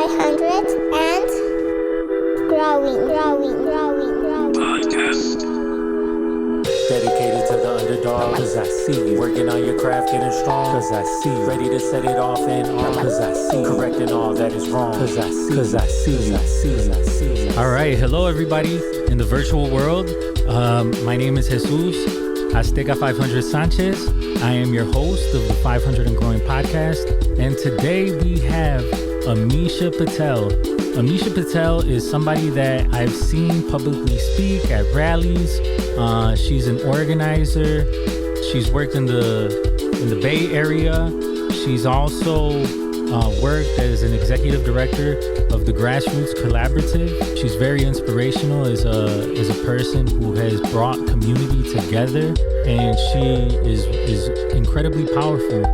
500 and growing. Podcast. Dedicated to the underdog, cause I see you. Working on your craft, getting strong, cause I see you. Ready to set it off and on, cause I see you. Correcting all that is wrong, cause I see you. All right, hello everybody in the virtual world. My name is Jesus Azteca 500 Sanchez. I am your host of the 500 and Growing podcast. And today we have Amisha Patel. Amisha Patel is somebody that I've seen publicly speak at rallies. She's an organizer. She's worked in the Bay Area. She's also worked as an executive director of the Grassroots Collaborative. She's very inspirational as a person who has brought community together, and she is incredibly powerful.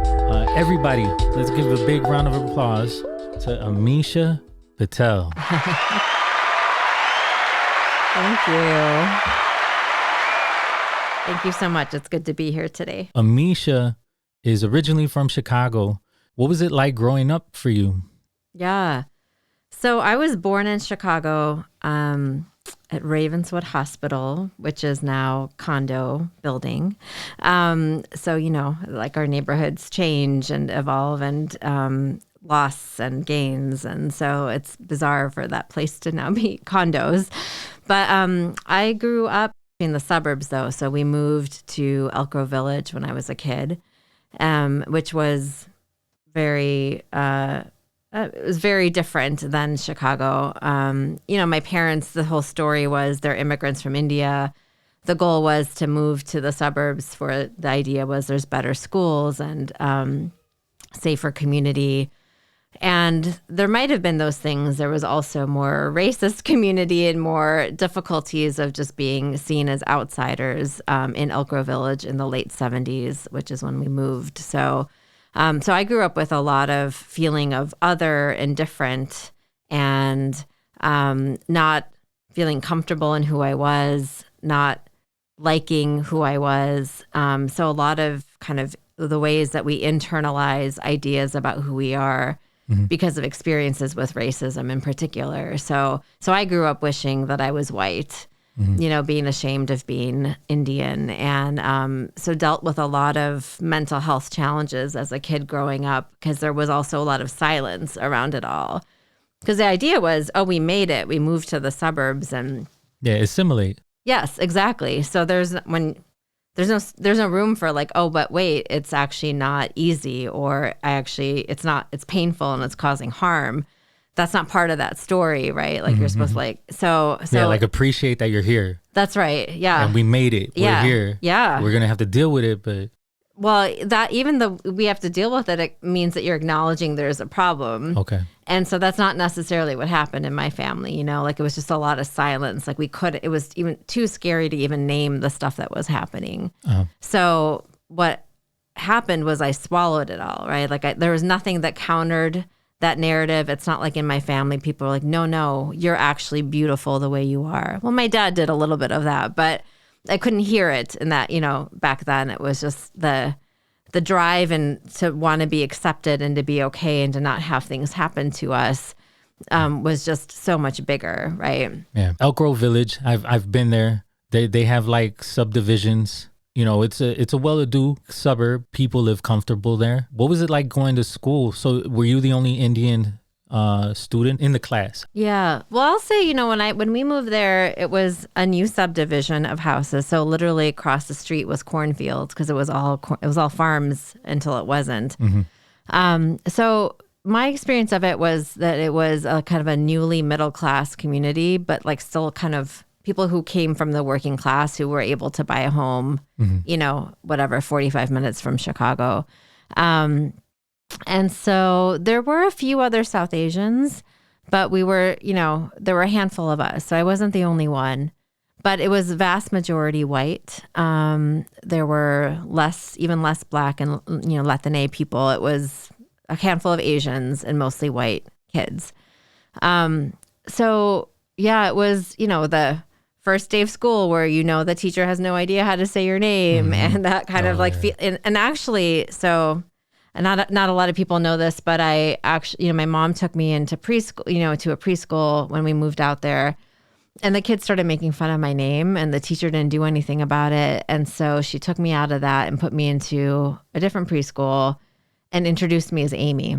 Everybody, let's give a big round of applause to Amisha Patel. Thank you. Thank you so much. It's good to be here today. Amisha is originally from Chicago. What was it like growing up for you? Yeah. So I was born in Chicago at Ravenswood Hospital, which is now condo building. So, you know, like our neighborhoods change and evolve and loss and gains. And so it's bizarre for that place to now be condos. But I grew up in the suburbs, though. So we moved to Elk Grove Village when I was a kid, which was very different than Chicago. You know, my parents, the whole story was they're immigrants from India. The goal was to move to the suburbs for the idea was there's better schools and safer community. And there might have been those things. There was also more racist community and more difficulties of just being seen as outsiders in Elk Grove Village in the late 70s, which is when we moved. So I grew up with a lot of feeling of other and different and not feeling comfortable in who I was, not liking who I was. So a lot of kind of the ways that we internalize ideas about who we are because of experiences with racism in particular. So I grew up wishing that I was white. You know, being ashamed of being Indian. And so dealt with a lot of mental health challenges as a kid growing up because there was also a lot of silence around it all. Because the idea was, oh, we made it. We moved to the suburbs and... Yeah, assimilate. Yes, exactly. So there's no room for like, oh, but wait, it's actually not easy or it's painful and it's causing harm. That's not part of that story, right? Like you're supposed to like, so yeah, like appreciate that you're here. That's right. Yeah. And we made it. We're here. Yeah. We're going to have to deal with it, but. Well, that even though we have to deal with it, it means that you're acknowledging there's a problem. Okay. And so that's not necessarily what happened in my family, you know, like it was just a lot of silence. Like it was even too scary to even name the stuff that was happening. Uh-huh. So what happened was I swallowed it all, right? Like there was nothing that countered that narrative. It's not like in my family, people are like, no, you're actually beautiful the way you are. Well, my dad did a little bit of that, but I couldn't hear it in that, you know, back then it was just the drive and to want to be accepted and to be okay and to not have things happen to us was just so much bigger, right? Yeah. Elk Grove Village, I've been there. They have like subdivisions. You know, it's a well-to-do suburb. People live comfortable there. What was it like going to school? So were you the only Indian student in the class? Yeah. Well, I'll say, you know, when we moved there, it was a new subdivision of houses. So literally across the street was cornfields because it was all farms until it wasn't. So my experience of it was that it was a kind of a newly middle-class community, but like still kind of people who came from the working class who were able to buy a home, you know, whatever, 45 minutes from Chicago. And so there were a few other South Asians, but we were, you know, there were a handful of us. So I wasn't the only one, but it was vast majority white. There were even less Black and, you know, Latine people. It was a handful of Asians and mostly white kids. So yeah, it was, you know, the first day of school where, you know, the teacher has no idea how to say your name and that kind of like feel. And actually, so and not a lot of people know this, but I actually, my mom took me into preschool, to a preschool when we moved out there. And the kids started making fun of my name, and the teacher didn't do anything about it. And so she took me out of that and put me into a different preschool and introduced me as Amy.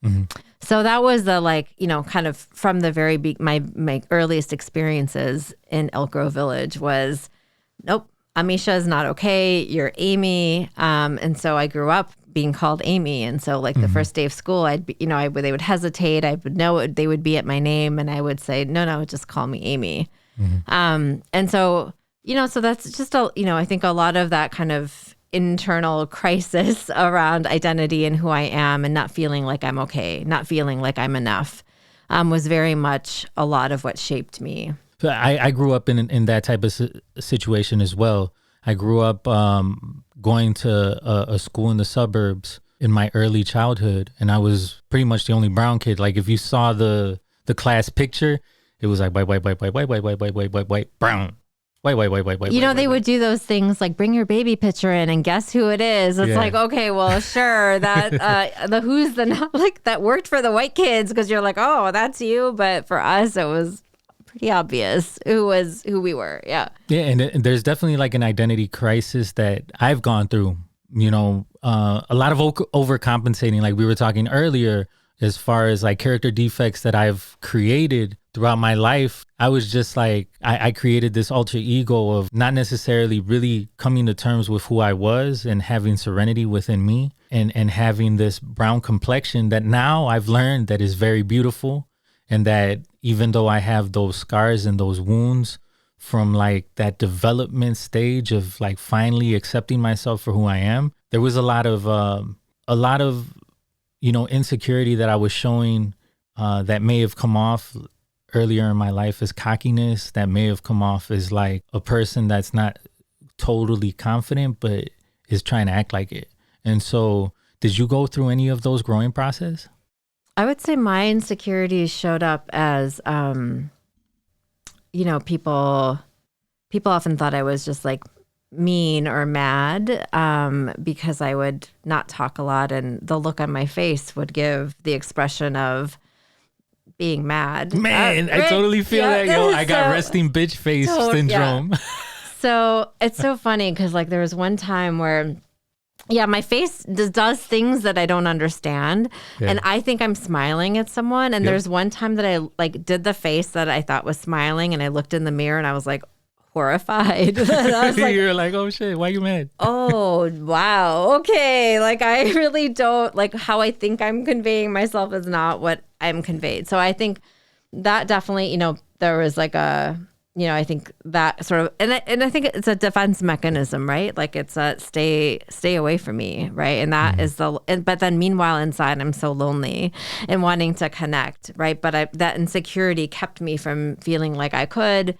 Mm-hmm. So that was the kind of from the very my earliest experiences in Elk Grove Village was, nope, Amisha is not okay. You're Amy. And so I grew up being called Amy. And so the first day of school, they would hesitate. I would know they would be at my name, and I would say, no, just call me Amy. Mm-hmm. And so, so that's just I think a lot of that kind of internal crisis around identity and who I am and not feeling like I'm okay, not feeling like I'm enough, was very much a lot of what shaped me. So I grew up in that type of situation as well. I grew up going to a school in the suburbs in my early childhood, and I was pretty much the only brown kid. Like if you saw the class picture, it was like white, brown. White. They would do those things like bring your baby picture in and guess who it is. It's like, okay, well, sure, that that worked for the white kids because you're like, oh, that's you. But for us, it was pretty obvious who we were. Yeah. Yeah. And there's definitely like an identity crisis that I've gone through, a lot of overcompensating, like we were talking earlier, as far as like character defects that I've created throughout my life. I was just like, I created this alter ego of not necessarily really coming to terms with who I was and having serenity within me and having this brown complexion that now I've learned that is very beautiful. And that even though I have those scars and those wounds from like that development stage of like finally accepting myself for who I am, there was a lot of insecurity that I was showing that may have come off earlier in my life as cockiness, that may have come off as like a person that's not totally confident, but is trying to act like it. And so did you go through any of those growing process? I would say my insecurities showed up as, people often thought I was just like mean or mad because I would not talk a lot, and the look on my face would give the expression of being mad. Man, I totally feel that. I got resting bitch face syndrome. Yeah. So it's so funny because there was one time where my face does things that I don't understand. Yeah. And I think I'm smiling at someone. And there's one time that I did the face that I thought was smiling, and I looked in the mirror and I was like horrified. I was like, you're like, oh shit, why are you mad? Oh, wow. Okay. I really don't how I think I'm conveying myself is not what I'm conveyed. So I think that definitely, there was I think that sort of, and I think it's a defense mechanism, right? It's a stay away from me, right? And that is but then meanwhile inside I'm so lonely and wanting to connect, right? But that insecurity kept me from feeling like I could.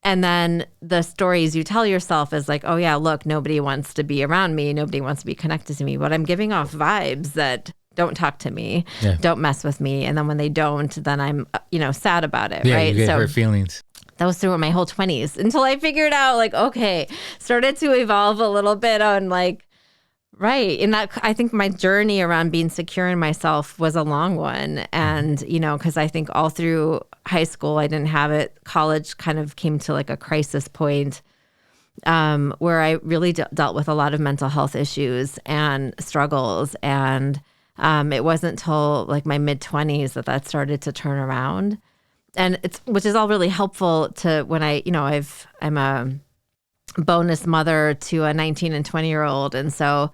And then the stories you tell yourself is like, oh yeah, look, nobody wants to be around me. Nobody wants to be connected to me. But I'm giving off vibes that don't talk to me, don't mess with me. And then when they don't, then I'm, sad about it, right? You get hurt feelings. That was through my whole 20s until I figured out okay, started to evolve a little bit on right. And that, I think my journey around being secure in myself was a long one. And, because I think all through high school, I didn't have it. College kind of came to a crisis point where I really dealt with a lot of mental health issues and struggles. And it wasn't till my mid-20s that started to turn around. And which is all really helpful to when I'm a bonus mother to a 19 and 20-year-old. And so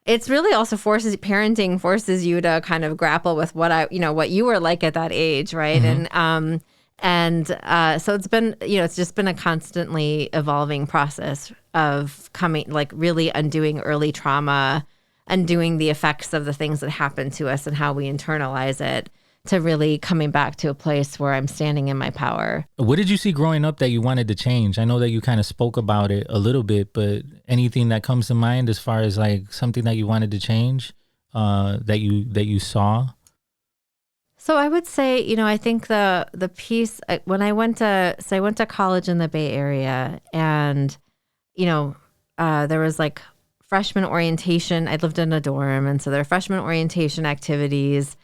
it's really also parenting forces you to kind of grapple with what you were like at that age. Right. Mm-hmm. So it's been, it's just been a constantly evolving process of coming, really undoing early trauma, undoing the effects of the things that happen to us and how we internalize it, to really coming back to a place where I'm standing in my power. What did you see growing up that you wanted to change? I know that you kind of spoke about it a little bit, but anything that comes to mind as far as something that you wanted to change that you saw? So I would say, I think the piece when I went to college in the Bay Area, and there was freshman orientation. I lived in a dorm, and so there were freshman orientation activities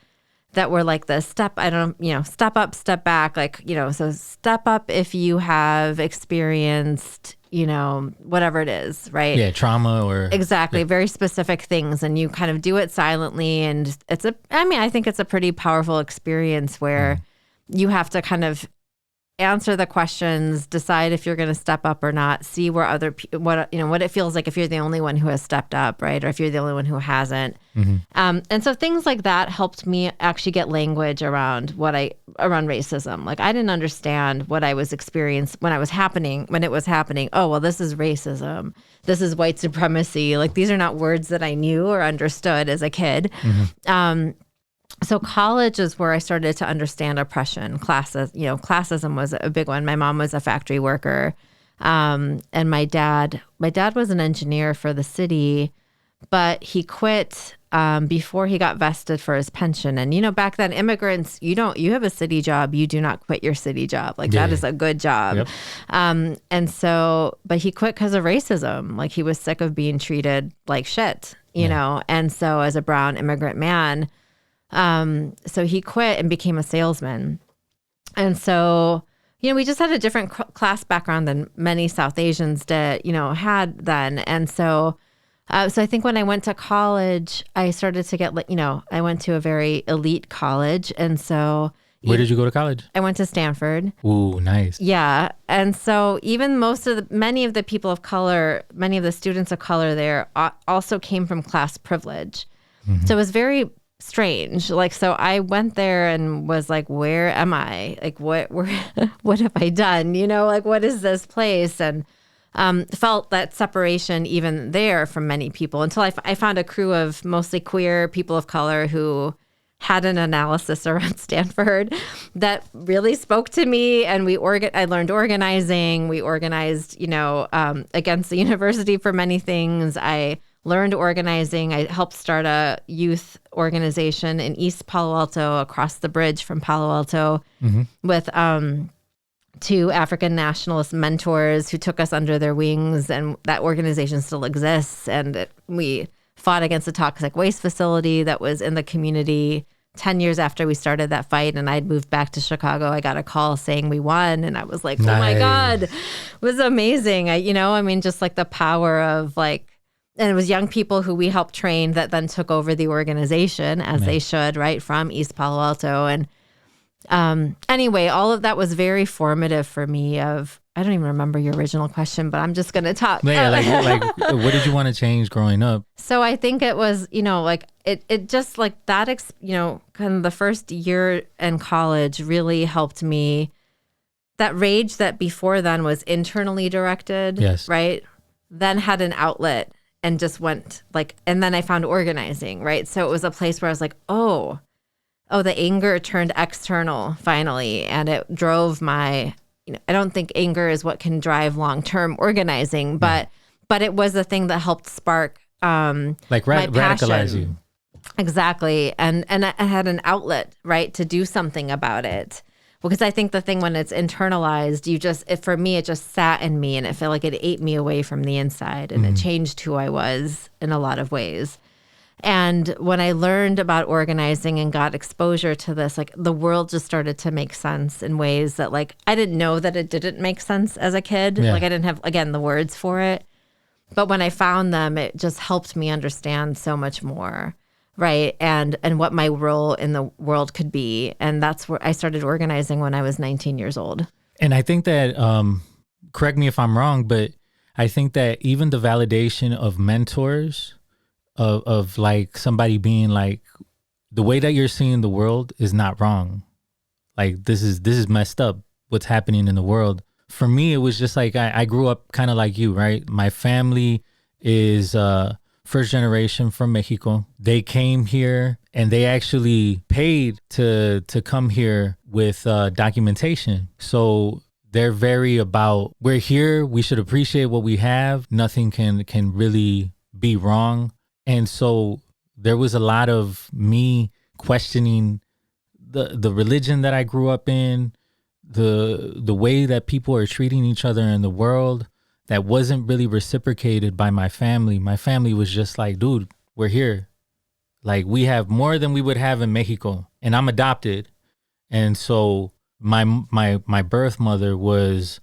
that were like the step up, step back, like, so step up if you have experienced, whatever it is, right? Yeah, trauma or exactly, very specific things, and you kind of do it silently, and I think it's a pretty powerful experience where you have to kind of answer the questions, decide if you're going to step up or not, see where what it feels like if you're the only one who has stepped up, right? Or if you're the only one who hasn't. And so things like that helped me actually get language around around racism. Like, I didn't understand what I was experiencing when it was happening. Oh, well, this is racism. This is white supremacy. Like, these are not words that I knew or understood as a kid. So college is where I started to understand oppression. Classism was a big one. My mom was a factory worker. And my dad was an engineer for the city, but he quit before he but vested for his pension. And, Yep. back then, immigrants, you have a city job, you do not quit your city job. Like, that is a good job. Yep. But he quit because of racism. Like, he was sick of being treated like shit, you know? And so as a brown immigrant man, so he quit and became a salesman. And so, we just had a different class background than many South Asians had then. And so I think when I went to college, I started to get, I went to a very elite college. And so Where did you go to college? I went to Stanford. Ooh, nice. Yeah. And so even many of the people of color, many of the students of color there also came from class privilege. So it was very strange. Like, so I went there and was like, where am I? Like, what have I done? Like, what is this place? And felt that separation even there from many people until I found a crew of mostly queer people of color who had an analysis around Stanford that really spoke to me. And I learned organizing. We organized, against the university for many things. I learned organizing. I helped start a youth organization in East Palo Alto, across the bridge from Palo Alto, with two African nationalist mentors who took us under their wings. And that organization still exists. And we fought against a toxic waste facility that was in the community. 10 years after we started that fight and I'd moved back to Chicago, I got a call saying we won. And I was like, nice. Oh my God, it was amazing. Just like the power of and it was young people who we helped train that then took over the organization as they should, right, from East Palo Alto. And anyway, all of that was very formative for me. I don't even remember your original question, but I'm just going to talk. Yeah, like what did you want to change growing up? So I think it was, it just like that, kind of the first year in college really helped me. That rage that before then was internally directed, yes, right, then had an outlet. And just went and then I found organizing, right? So it was a place where I was like, oh, the anger turned external finally. And it drove I don't think anger is what can drive long-term organizing, but it was the thing that helped spark my radicalize passion. you. Exactly. And I had an outlet, right, to do something about it. Because I think the thing when it's internalized, for me, it just sat in me and it felt like it ate me away from the inside and it changed who I was in a lot of ways. And when I learned about organizing and got exposure to this, the world just started to make sense in ways that I didn't know that it didn't make sense as a kid. Yeah. I didn't have, again, the words for it. But when I found them, it just helped me understand so much more. Right. And what my role in the world could be. And that's where I started organizing when I was 19 years old. And I think that, correct me if I'm wrong, but I think that even the validation of mentors, of somebody being the way that you're seeing the world is not wrong. This is messed up, what's happening in the world. For me, it was just I grew up kind of like you, right? My family is first generation from Mexico. They came here and they actually paid to come here with documentation. So they're very about, we're here, we should appreciate what we have. Nothing can really be wrong. And so there was a lot of me questioning the religion that I grew up in, the way that people are treating each other in the world, that wasn't really reciprocated by my family. My family was just like, dude, we're here. Like, we have more than we would have in Mexico, and I'm adopted. And so my birth mother was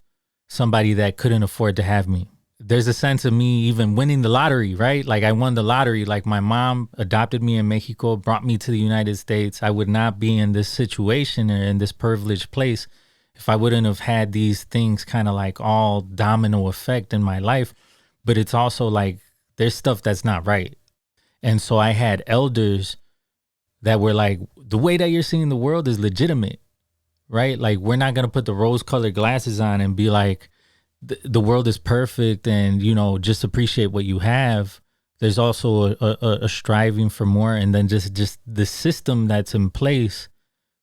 somebody that couldn't afford to have me. There's a sense of me even winning the lottery, right? Like, I won the lottery. Like, my mom adopted me in Mexico, brought me to the United States. I would not be in this situation or in this privileged place if I wouldn't have had these things kind of like all domino effect in my life. But it's also like, there's stuff that's not right. And so I had elders that were like, the way that you're seeing the world is legitimate, right? Like, we're not going to put the rose-colored glasses on and be like, the world is perfect and, you know, just appreciate what you have. There's also a striving for more, and then just the system that's in place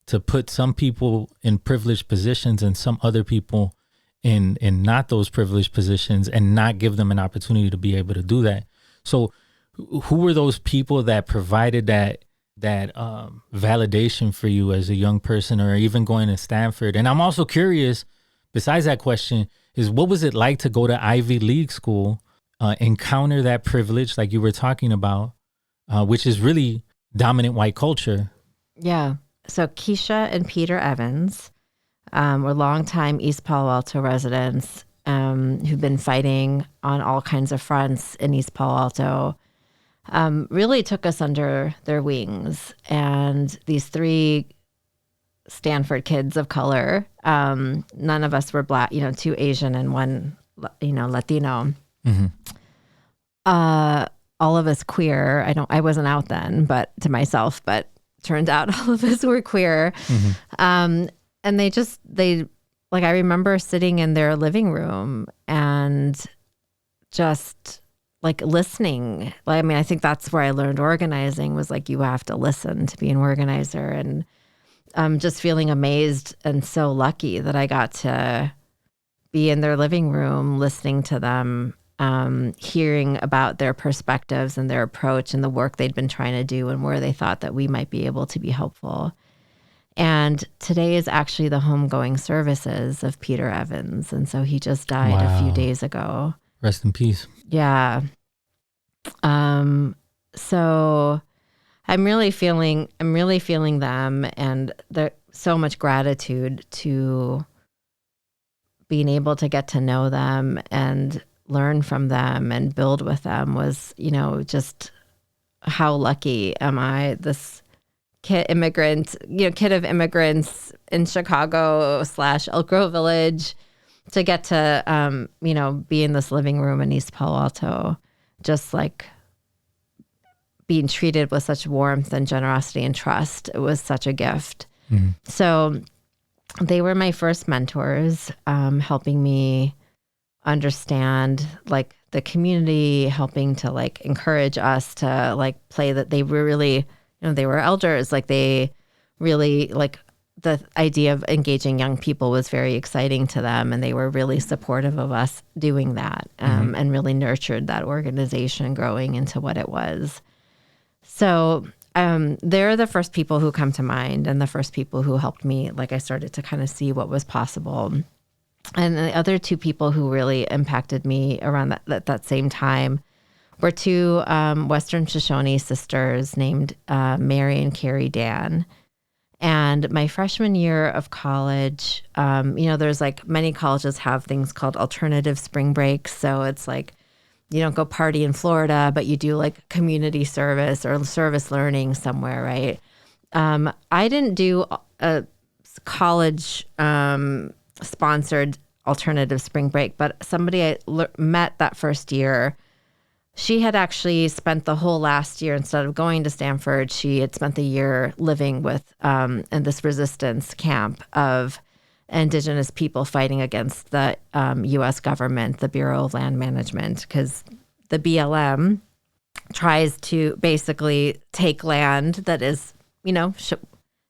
to put some people in privileged positions and some other people in not those privileged positions, and not give them an opportunity to be able to do that. So who were those people that provided that validation for you as a young person, or even going to Stanford? And I'm also curious, besides that question, is what was it like to go to Ivy League school, encounter that privilege like you were talking about, which is really dominant white culture? Yeah. So Keisha and Peter Evans were longtime East Palo Alto residents who've been fighting on all kinds of fronts in East Palo Alto. Really took us under their wings. And these three Stanford kids of color, none of us were Black, 2 Asian and 1, Latino. Mm-hmm. All of us queer. I wasn't out then, but to myself, but turned out all of us were queer. Mm-hmm. And they I remember sitting in their living room and just like listening. I think that's where I learned organizing, was like, you have to listen to be an organizer. And just feeling amazed and so lucky that I got to be in their living room, listening to them, hearing about their perspectives and their approach and the work they'd been trying to do and where they thought that we might be able to be helpful. And today is actually the homegoing services of Peter Evans. And so he just died a few days ago. Rest in peace. Yeah. So I'm really feeling them, and there's so much gratitude to being able to get to know them and learn from them and build with them. Was, just how lucky am I, this kid of immigrants in Chicago / Elk Grove Village, to get to, be in this living room in East Palo Alto, just like being treated with such warmth and generosity and trust. It was such a gift. Mm-hmm. So they were my first mentors, helping me understand like the community, helping to like encourage us to like play that. They were really, they were elders. Like, they really, like, the idea of engaging young people was very exciting to them, and they were really supportive of us doing that, and really nurtured that organization growing into what it was. So they're the first people who come to mind, and the first people who helped me. Like, I started to kind of see what was possible. And the other 2 people who really impacted me around that same time were 2 Western Shoshone sisters named Mary and Carrie Dan. And my freshman year of college, there's like many colleges have things called alternative spring breaks. So it's like, you don't go party in Florida, but you do like community service or service learning somewhere, right? I didn't do a college sponsored alternative spring break, but somebody I met that first year, she had actually spent the whole last year, instead of going to Stanford, she had spent the year living with in this resistance camp of Indigenous people fighting against the U.S. government, the Bureau of Land Management, because the BLM tries to basically take land that is,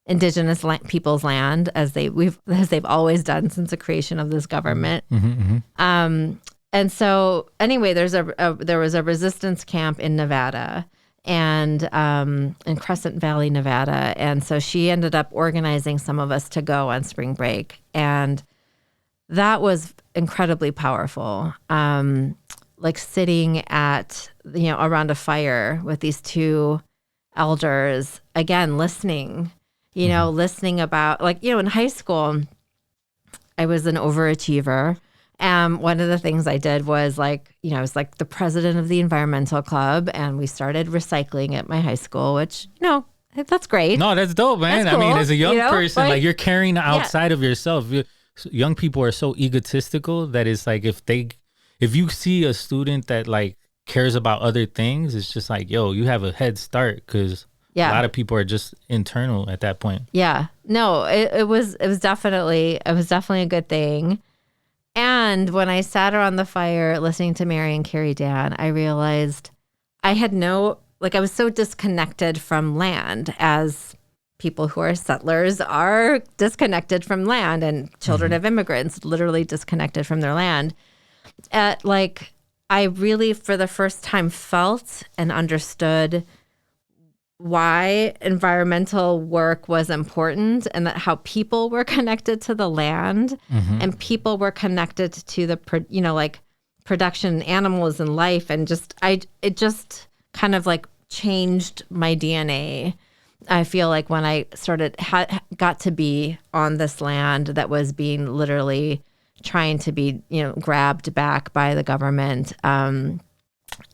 Indigenous people's land, as they've always done since the creation of this government. Mm-hmm, mm-hmm. And so anyway, there was a resistance camp in Nevada, and in Crescent Valley, Nevada. And so she ended up organizing some of us to go on spring break. And that was incredibly powerful. Like sitting at, around a fire with these two elders, again, listening, listening about, like, in high school, I was an overachiever. One of the things I did was like, I was like the president of the environmental club, and we started recycling at my high school, which, that's great. No, that's dope, man. That's I mean, cool, as a young person, like you're carrying outside of yourself. Young people are so egotistical that it's like if you see a student that like cares about other things, it's just like, yo, you have a head start, because a lot of people are just internal at that point. Yeah, no, it was definitely a good thing. And when I sat around the fire listening to Mary and Carrie Dan, I realized I had I was so disconnected from land, as people who are settlers are disconnected from land, and children of immigrants literally disconnected from their land. I really, for the first time, felt and understood why environmental work was important, and that how people were connected to the land, and people were connected to the, production, animals and life. And it just kind of like changed my DNA. I feel like when I got to be on this land that was being literally trying to be, grabbed back by the government.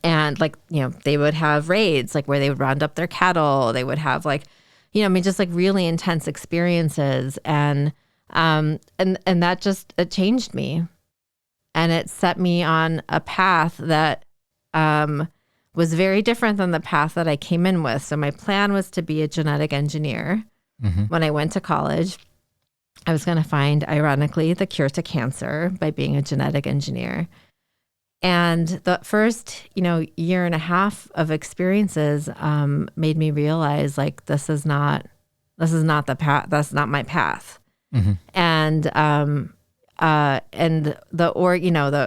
And like, they would have raids, like where they would round up their cattle. They would have like, just like really intense experiences. And that just, it changed me. And it set me on a path that was very different than the path that I came in with. So my plan was to be a genetic engineer. When I went to college, I was going to find, ironically, the cure to cancer by being a genetic engineer. And the first, year and a half of experiences made me realize, like, this is not the path. That's not my path. And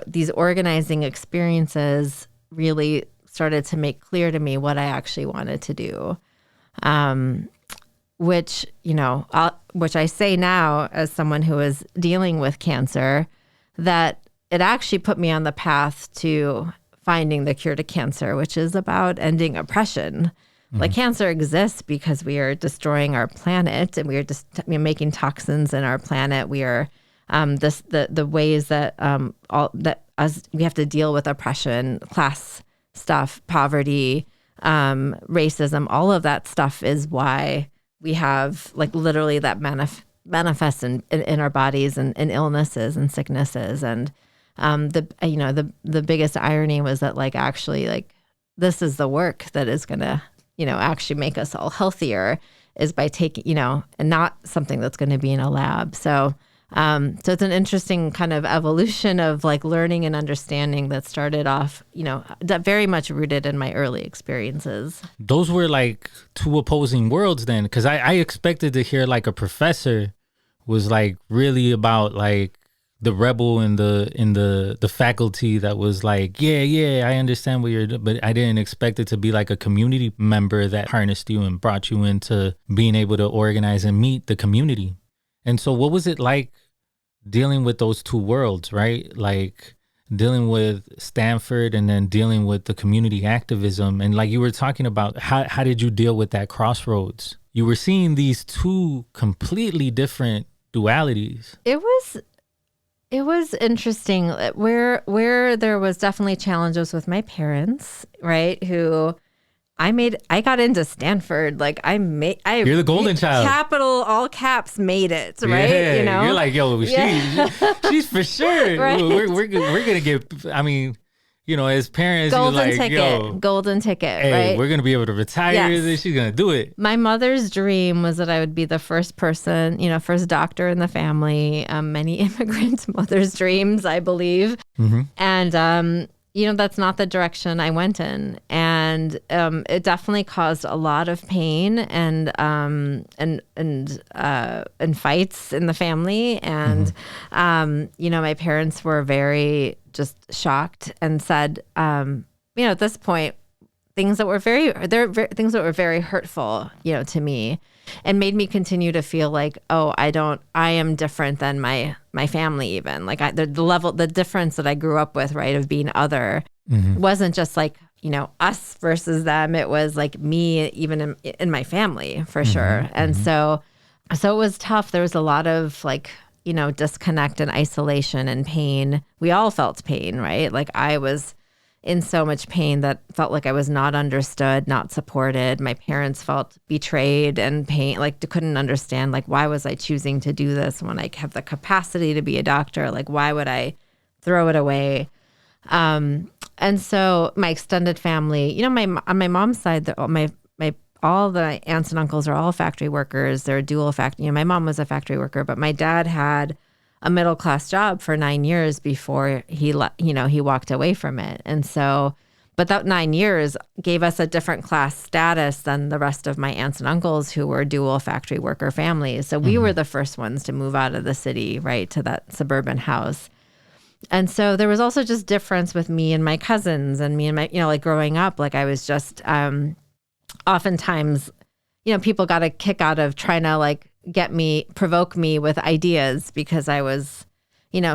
these organizing experiences really started to make clear to me what I actually wanted to do. Which I say now as someone who is dealing with cancer, that it actually put me on the path to finding the cure to cancer, which is about ending oppression. Like, cancer exists because we are destroying our planet, and we are just making toxins in our planet. We are the ways that we have to deal with oppression, class stuff, poverty, racism. All of that stuff is why we have, like, literally that manifests in our bodies, and illnesses and sicknesses. And the biggest irony was that, like, actually, like, this is the work that is going to, actually make us all healthier, is by taking, and not something that's going to be in a lab. So it's an interesting kind of evolution of, like, learning and understanding that started off, that very much rooted in my early experiences. Those were like two opposing worlds then, because I expected to hear like a professor was like really about like the rebel in the faculty that was like, yeah, I understand what you're doing, but I didn't expect it to be like a community member that harnessed you and brought you into being able to organize and meet the community. And so what was it like dealing with those two worlds, right? Like dealing with Stanford and then dealing with the community activism. And like you were talking about, how did you deal with that crossroads? You were seeing these two completely different dualities. It was interesting where there was definitely challenges with my parents, right? Who I got into Stanford. Like you're the golden child. Capital, all caps, made it, right? Yeah, you're like, yo, she's for sure. Right? We're gonna get. I mean, as parents, golden ticket. Hey, right? We're gonna be able to retire. Yes. She's gonna do it. My mother's dream was that I would be the first person, first doctor in the family. Many immigrant mothers' dreams, I believe, and that's not the direction I went in. And it definitely caused a lot of pain and fights in the family. And, my parents were very just shocked and said, at this point, things that were very hurtful, to me. and made me continue to feel like, oh, I am different than my family even. Like the difference that I grew up with, right, of being other wasn't just like, us versus them. It was like me, even in my family, for sure. And so it was tough. There was a lot of like, disconnect and isolation and pain. We all felt pain, right? Like I was in so much pain that felt like I was not understood, not supported. My parents felt betrayed and pain, like couldn't understand, like, why was I choosing to do this when I have the capacity to be a doctor? Like, why would I throw it away? And so my extended family, on my mom's side, all the aunts and uncles are all factory workers. They're dual factory. My mom was a factory worker, but my dad had a middle class job for 9 years before he walked away from it. And so, but that 9 years gave us a different class status than the rest of my aunts and uncles who were dual factory worker families. So we were the first ones to move out of the city, right, to that suburban house. And so there was also just difference with me and my cousins and me and my, like growing up, like I was just, oftentimes, people got a kick out of trying to like provoke me with ideas because I was,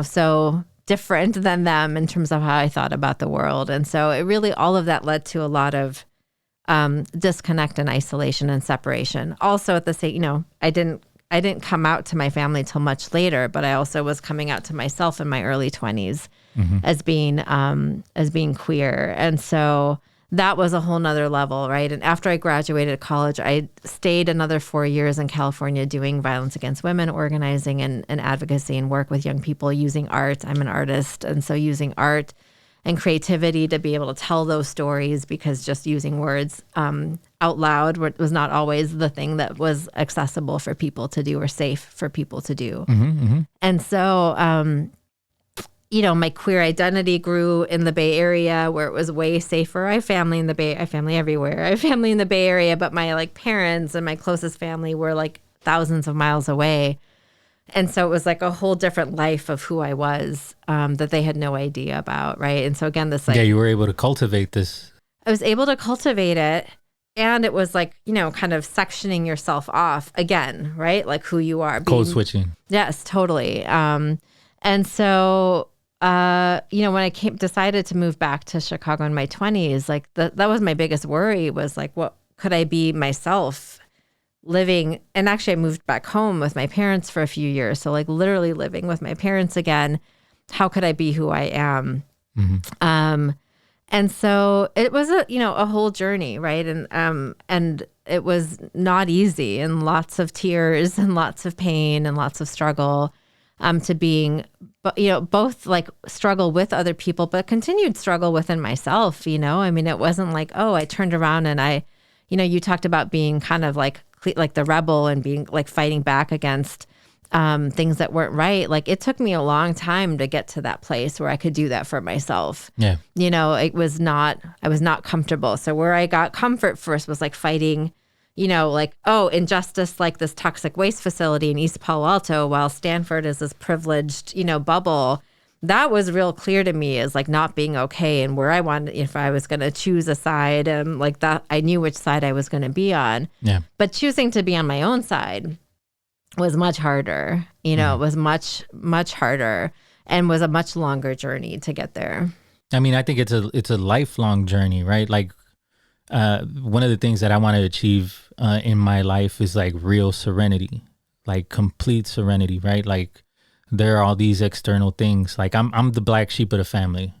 so different than them in terms of how I thought about the world. And so it really, all of that led to a lot of disconnect and isolation and separation. Also at the same, I didn't come out to my family till much later, but I also was coming out to myself in my early 20s as being queer. And so that was a whole nother level, right? And after I graduated college, I stayed another 4 years in California doing violence against women, organizing and advocacy and work with young people using art. I'm an artist. And so using art and creativity to be able to tell those stories, because just using words out loud was not always the thing that was accessible for people to do or safe for people to do. And so, my queer identity grew in the Bay Area where it was way safer. I have family in the Bay, I have family everywhere. I have family in the Bay Area, but my like parents and my closest family were like thousands of miles away. And so it was like a whole different life of who I was that they had no idea about, right? And so again, this like... Yeah, you were able to cultivate this. I was able to cultivate it. And it was like, kind of sectioning yourself off again, right? Like who you are. Code switching. Yes, totally. And so... when I decided to move back to Chicago in my 20s, like that was my biggest worry, was like, what could I be myself living? And actually I moved back home with my parents for a few years. So like literally living with my parents again, how could I be who I am? And so it was a whole journey, right? And it was not easy, and lots of tears and lots of pain and lots of struggle. To being, both like struggle with other people, but continued struggle within myself, I mean, it wasn't like, oh, I turned around and you talked about being kind of like the rebel and being like fighting back against things that weren't right. Like it took me a long time to get to that place where I could do that for myself. Yeah. I was not comfortable. So where I got comfort first was like fighting, injustice, like this toxic waste facility in East Palo Alto, while Stanford is this privileged, bubble. That was real clear to me as like not being okay, and where I wanted, if I was going to choose a side, and like that, I knew which side I was going to be on. Yeah. But choosing to be on my own side was much harder. It was much, much harder, and was a much longer journey to get there. I mean, I think it's a lifelong journey, right? Like, one of the things that I want to achieve in my life is like real serenity, like complete serenity, right? Like there are all these external things. Like I'm the black sheep of the family.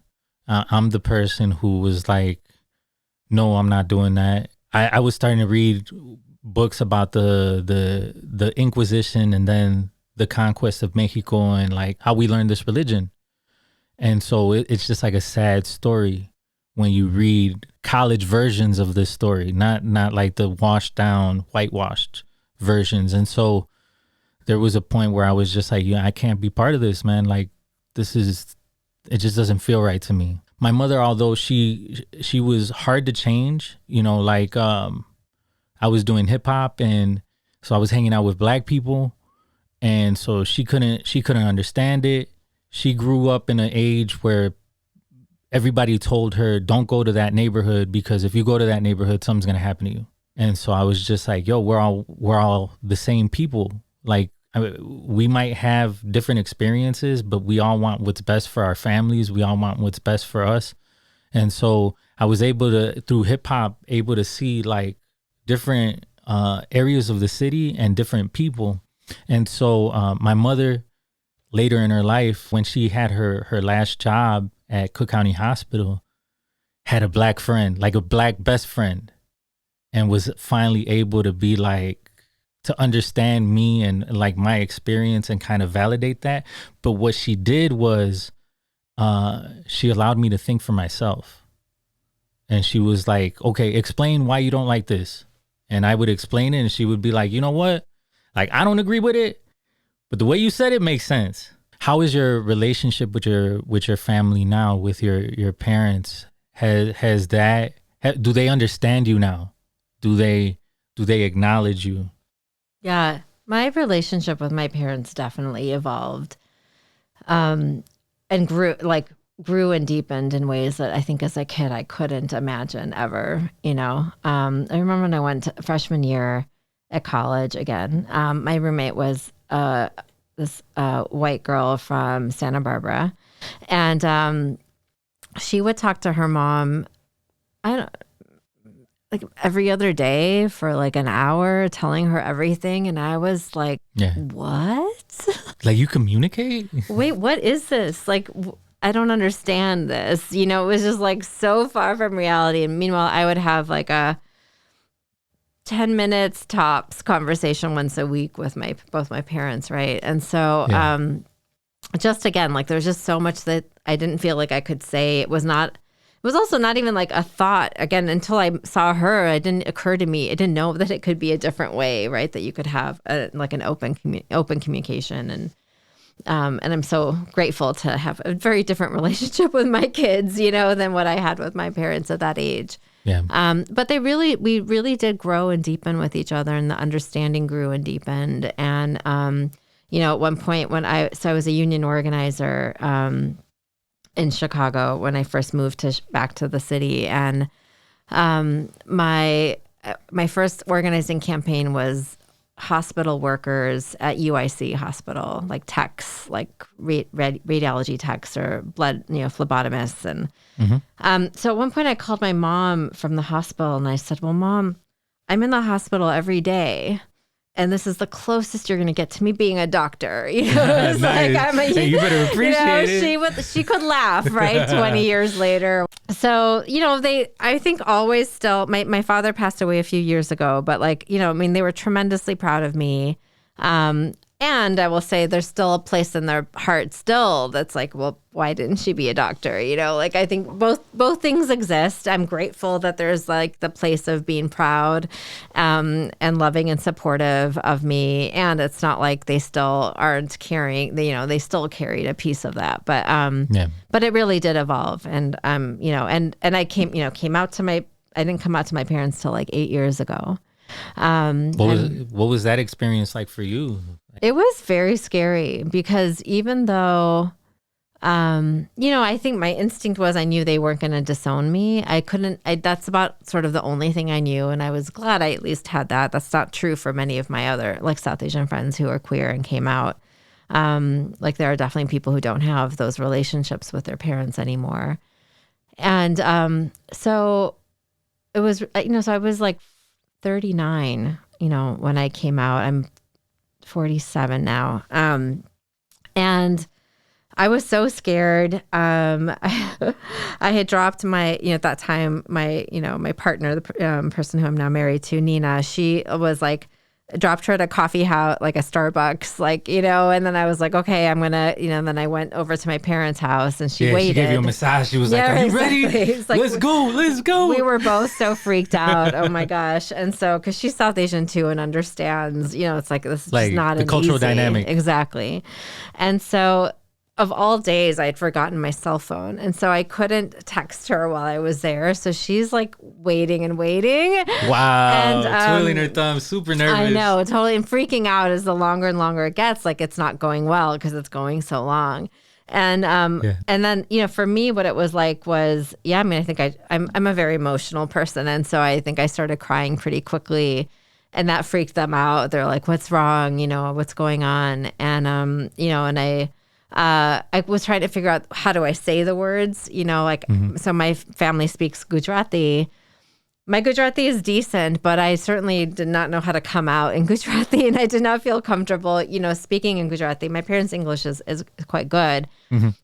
I'm the person who was like, no, I'm not doing that. I was starting to read books about the Inquisition and then the conquest of Mexico and like how we learned this religion. And so it's just like a sad story when you read college versions of this story, not like the washed down, whitewashed versions. And so there was a point where I was just like, I can't be part of this, man. Like it just doesn't feel right to me. My mother, although she was hard to change, I was doing hip hop, and so I was hanging out with black people, and so she couldn't understand it. She grew up in an age where everybody told her, don't go to that neighborhood, because if you go to that neighborhood, something's going to happen to you. And so I was just like, yo, we're all the same people. Like, we might have different experiences, but we all want what's best for our families. We all want what's best for us. And so I was able to, through hip hop, able to see like different areas of the city and different people. And so my mother, later in her life, when she had her last job at Cook County Hospital, had a black friend, like a black best friend, and was finally able to be like, to understand me and like my experience and kind of validate that. But what she did was she allowed me to think for myself. And she was like, okay, explain why you don't like this. And I would explain it, and she would be like, you know what? Like, I don't agree with it, but the way you said it makes sense. How is your relationship with your family now, with your parents? Has that, do they understand you now? Do they acknowledge you? Yeah, my relationship with my parents definitely evolved, and grew and deepened in ways that I think as a kid I couldn't imagine ever. You know, I remember when I went to freshman year at college again. My roommate was this white girl from Santa Barbara, and she would talk to her mom. Like every other day for like an hour, telling her everything. And I was like, what? Like, you communicate? Wait, what is this? Like, I don't understand this. You know, it was just like so far from reality. And meanwhile, I would have like a 10 minutes tops conversation once a week with both my parents, right? And so just again, like there's just so much that I didn't feel like I could say. It was also not even like a thought. Again, until I saw her, it didn't occur to me. I didn't know that it could be a different way, right? That you could have like an open communication, and I'm so grateful to have a very different relationship with my kids, you know, than what I had with my parents at that age. Yeah. But we really did grow and deepen with each other, and the understanding grew and deepened. And you know, at one point I was a union organizer in Chicago when I first moved back to the city, and my first organizing campaign was hospital workers at UIC hospital, like techs, like radiology techs or blood, you know, phlebotomists. And so at one point I called my mom from the hospital and I said, well, Mom, I'm in the hospital every day, and this is the closest you're going to get to me being a doctor. You know, it's nice. like Hey, you better appreciate it. She could laugh, right? 20 years later. So, you know, I think always still, my father passed away a few years ago, but like, you know, I mean, they were tremendously proud of me. And I will say there's still a place in their heart still that's like, well, why didn't she be a doctor? You know, like I think both things exist. I'm grateful that there's like the place of being proud and loving and supportive of me. And it's not like they still aren't carrying, you know, they still carried a piece of that. But but it really did evolve. And you know, and I I didn't come out to my parents till like 8 years ago. What was that experience like for you? It was very scary because even though, you know, I think my instinct was I knew they weren't going to disown me. That's about sort of the only thing I knew. And I was glad I at least had that. That's not true for many of my other like South Asian friends who are queer and came out. Like there are definitely people who don't have those relationships with their parents anymore. And so it was, you know, so I was like 39, you know, when I came out. I'm 47 now. And I was so scared. I had dropped my, you know, at that time, my partner, the person who I'm now married to, Nina, she was like, dropped her at a coffee house, like a Starbucks, like, you know, and then I was like, okay, I'm going to, you know, and then I went over to my parents' house and she waited. She gave you a massage. She was like, are you ready? Like, let's go. We were both so freaked out. Oh my gosh. And so, cause she's South Asian too and understands, you know, it's like, this is like just not the cultural dynamic. Exactly. And so of all days, I had forgotten my cell phone. And so I couldn't text her while I was there. So she's like waiting and waiting. Wow. And, twiddling her thumbs, super nervous. I know, totally. And freaking out as the longer and longer it gets, like it's not going well because it's going so long. And and then, you know, for me, what it was like was, I mean, I think I'm a very emotional person. And so I think I started crying pretty quickly, and that freaked them out. They're like, what's wrong? You know, what's going on? And, you know, and I was trying to figure out, how do I say the words, you know, like, so my family speaks Gujarati. My Gujarati is decent, but I certainly did not know how to come out in Gujarati, and I did not feel comfortable, you know, speaking in Gujarati. My parents' English is quite good,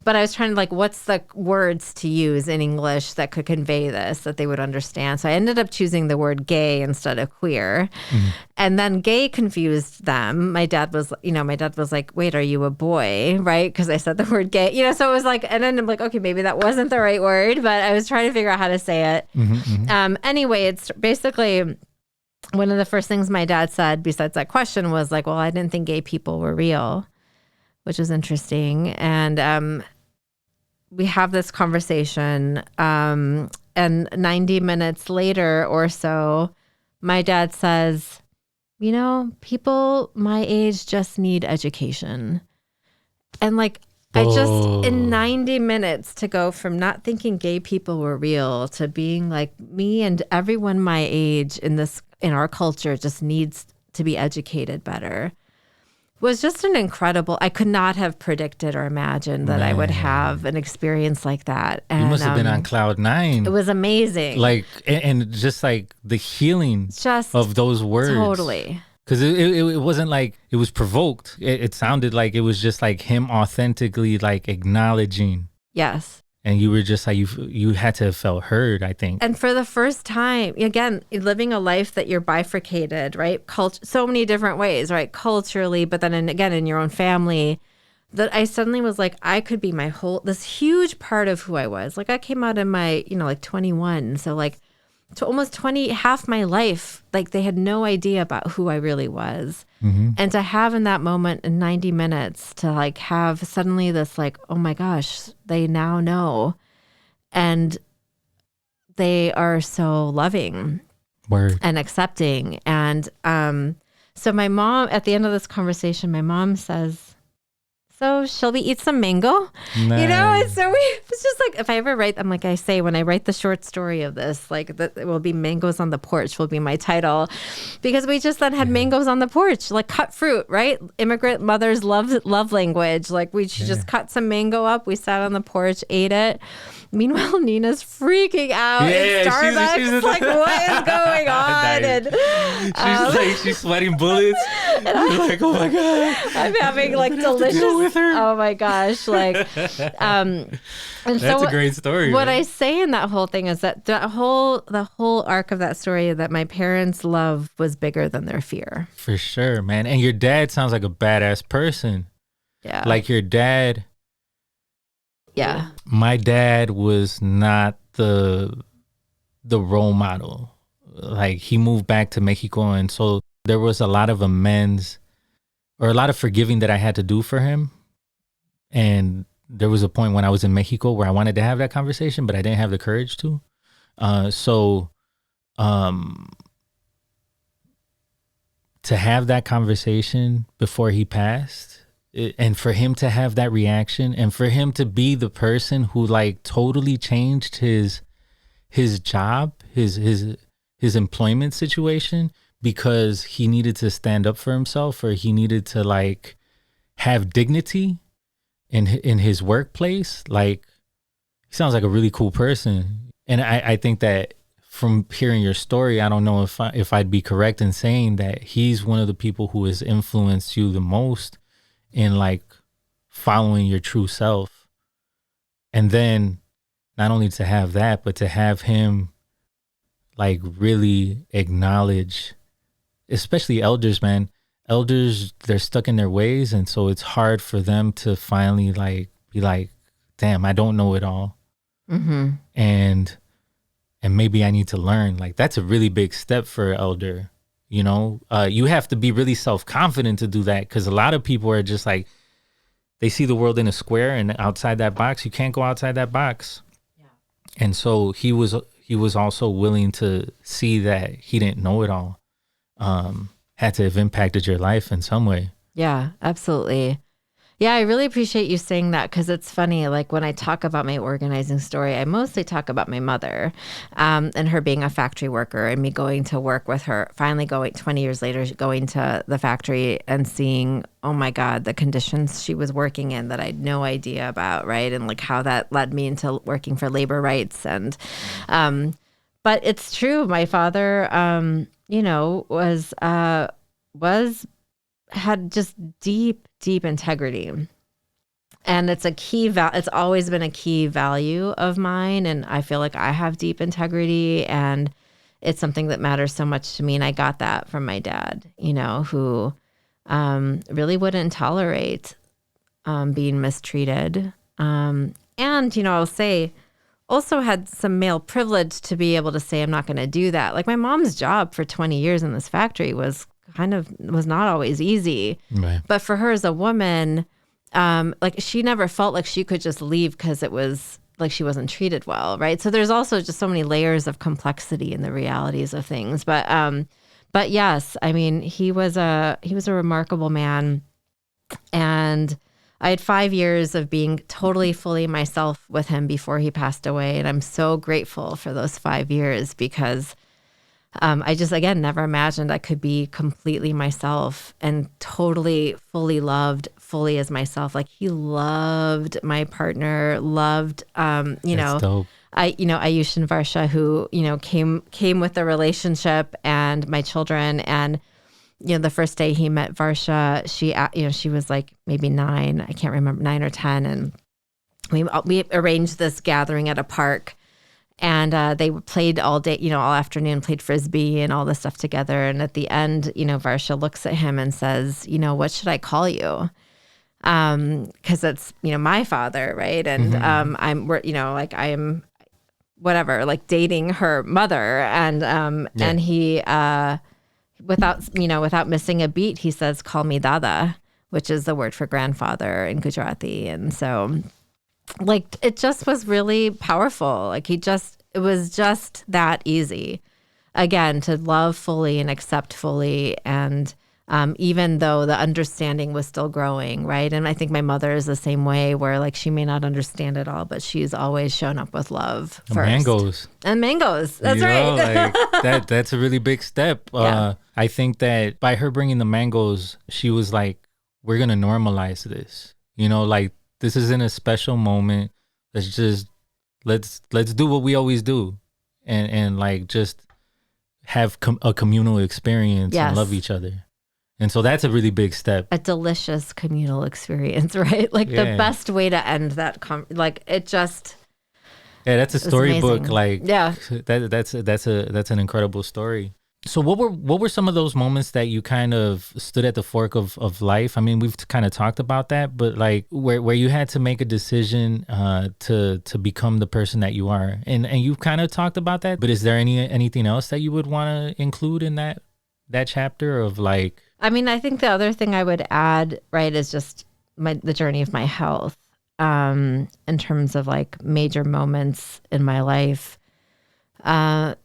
but I was trying to, like, what's the words to use in English that could convey this, that they would understand. So I ended up choosing the word gay instead of queer, and then gay confused them. My dad was like, wait, are you a boy? Right? Because I said the word gay, you know, so it was like, and then I'm like, okay, maybe that wasn't the right word, but I was trying to figure out how to say it. Anyway, it's basically one of the first things my dad said besides that question was like, well, I didn't think gay people were real, which is interesting. And we have this conversation, and 90 minutes later or so, my dad says, you know, people my age just need education. And like, I just, in 90 minutes, to go from not thinking gay people were real to being like, me and everyone my age in our culture just needs to be educated better, was just an incredible, I could not have predicted or imagined that I would have an experience like that. And you must have been on cloud 9. It was amazing. Like, and just like the healing of those words. Totally. Because it wasn't like it was provoked. It sounded like it was just like him authentically like acknowledging. Yes. And you were just like, you had to have felt heard, I think. And for the first time, again, living a life that you're bifurcated, right? So many different ways, right? Culturally, but then again, in your own family, that I suddenly was like, I could be this huge part of who I was. Like I came out in my, you know, like 21. So like, to almost half my life, like they had no idea about who I really was. And to have in that moment in 90 minutes to like have suddenly this like, oh my gosh, they now know. And they are so loving and accepting. And so my mom, at the end of this conversation, my mom says, so shall we eat some mango? Nice. You know, and so it's just like, if I ever write, I'm like I say, when I write the short story of this, like it will be Mangoes on the Porch will be my title, because we just then had mangoes on the porch, like cut fruit, right? Immigrant mothers love language. Like we just cut some mango up. We sat on the porch, ate it. Meanwhile, Nina's freaking out in Starbucks. She's like, what is going on? And she's sweating bullets. You're like, oh my God. I'm having like delicious. With her. Oh my gosh. Like, and that's so a great story. What I say in that whole thing is that the whole arc of that story, that my parents' love was bigger than their fear. For sure, man. And your dad sounds like a badass person. Yeah. Like your dad. Yeah. My dad was not the role model. Like he moved back to Mexico, and so there was a lot of amends or a lot of forgiving that I had to do for him. And there was a point when I was in Mexico where I wanted to have that conversation, but I didn't have the courage to. So to have that conversation before he passed, and for him to have that reaction, and for him to be the person who like totally changed his job, his employment situation, because he needed to stand up for himself, or he needed to like have dignity in his workplace. Like he sounds like a really cool person. And I think that from hearing your story, I don't know if I'd be correct in saying that he's one of the people who has influenced you the most in like following your true self. And then not only to have that, but to have him like really acknowledge, especially elders, man. Elders, they're stuck in their ways, and so it's hard for them to finally like be like, damn, I don't know it all. And maybe I need to learn. Like that's a really big step for an elder. You know, you have to be really self-confident to do that, because a lot of people are just like, they see the world in a square, and outside that box, you can't go outside that box. Yeah. And so he was also willing to see that he didn't know it all. Had to have impacted your life in some way. Yeah, absolutely. Yeah, I really appreciate you saying that because it's funny. Like when I talk about my organizing story, I mostly talk about my mother and her being a factory worker and me going to work with her, finally going 20 years later, going to the factory and seeing, oh my God, the conditions she was working in that I had no idea about, right? And like how that led me into working for labor rights. And, but it's true. My father, had just deep integrity. And it's a key it's always been a key value of mine. And I feel like I have deep integrity and it's something that matters so much to me. And I got that from my dad, who really wouldn't tolerate being mistreated. And, I'll say also had some male privilege to be able to say, I'm not going to do that. Like my mom's job for 20 years in this factory was not always easy. Right. But for her as a woman, like she never felt like she could just leave because it was like she wasn't treated well, right? So there's also just so many layers of complexity in the realities of things. But yes, I mean, he was a remarkable man, and I had 5 years of being totally fully myself with him before he passed away, and I'm so grateful for those 5 years because I just, again, never imagined I could be completely myself and totally, fully loved, fully as myself. Like he loved my partner, loved, That's dope. Ayush and Varsha, who, came with the relationship and my children. And, the first day he met Varsha, she was like maybe 9, I can't remember, 9 or 10. And we arranged this gathering at a park. And they played all day, all afternoon, played Frisbee and all this stuff together. And at the end, Varsha looks at him and says, what should I call you? Because it's, my father, right? And I'm whatever, like dating her mother. And and he, without missing a beat, he says, call me Dada, which is the word for grandfather in Gujarati. And so like it just was really powerful. Like it was just that easy, again, to love fully and accept fully. And even though the understanding was still growing, right? And I think my mother is the same way, where like she may not understand it all, but she's always shown up with love first. Mangoes. That's right. Like that's a really big step. Yeah. I think that by her bringing the mangoes, she was like, we're gonna normalize this. Like this isn't a special moment. Let's do what we always do, and like just have a communal experience and love each other. And so that's a really big step. A delicious communal experience, right? Like the best way to end that. That's a storybook. Like yeah, that's an incredible story. So what were some of those moments that you kind of stood at the fork of life? I mean, we've kind of talked about that, but like where you had to make a decision to become the person that you are, and you've kind of talked about that. But is there anything else that you would want to include in that chapter of like? I mean, I think the other thing I would add, right, is just the journey of my health, in terms of like major moments in my life.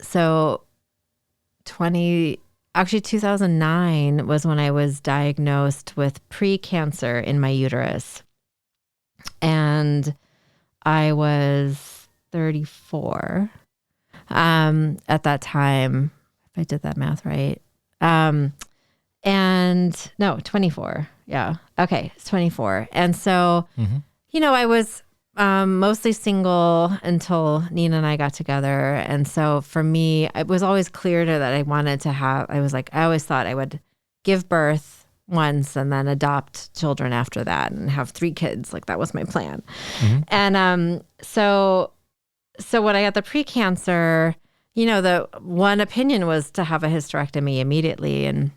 So 2009 was when I was diagnosed with pre-cancer in my uterus. And I was 34 at that time, if I did that math right. And no, 24. Yeah. Okay. It's 24. And so, I was mostly single until Nina and I got together. And so for me, it was always clear that I wanted to I always thought I would give birth once and then adopt children after that and have 3 kids. Like that was my plan. And so when I got the pre-cancer, the one opinion was to have a hysterectomy immediately. And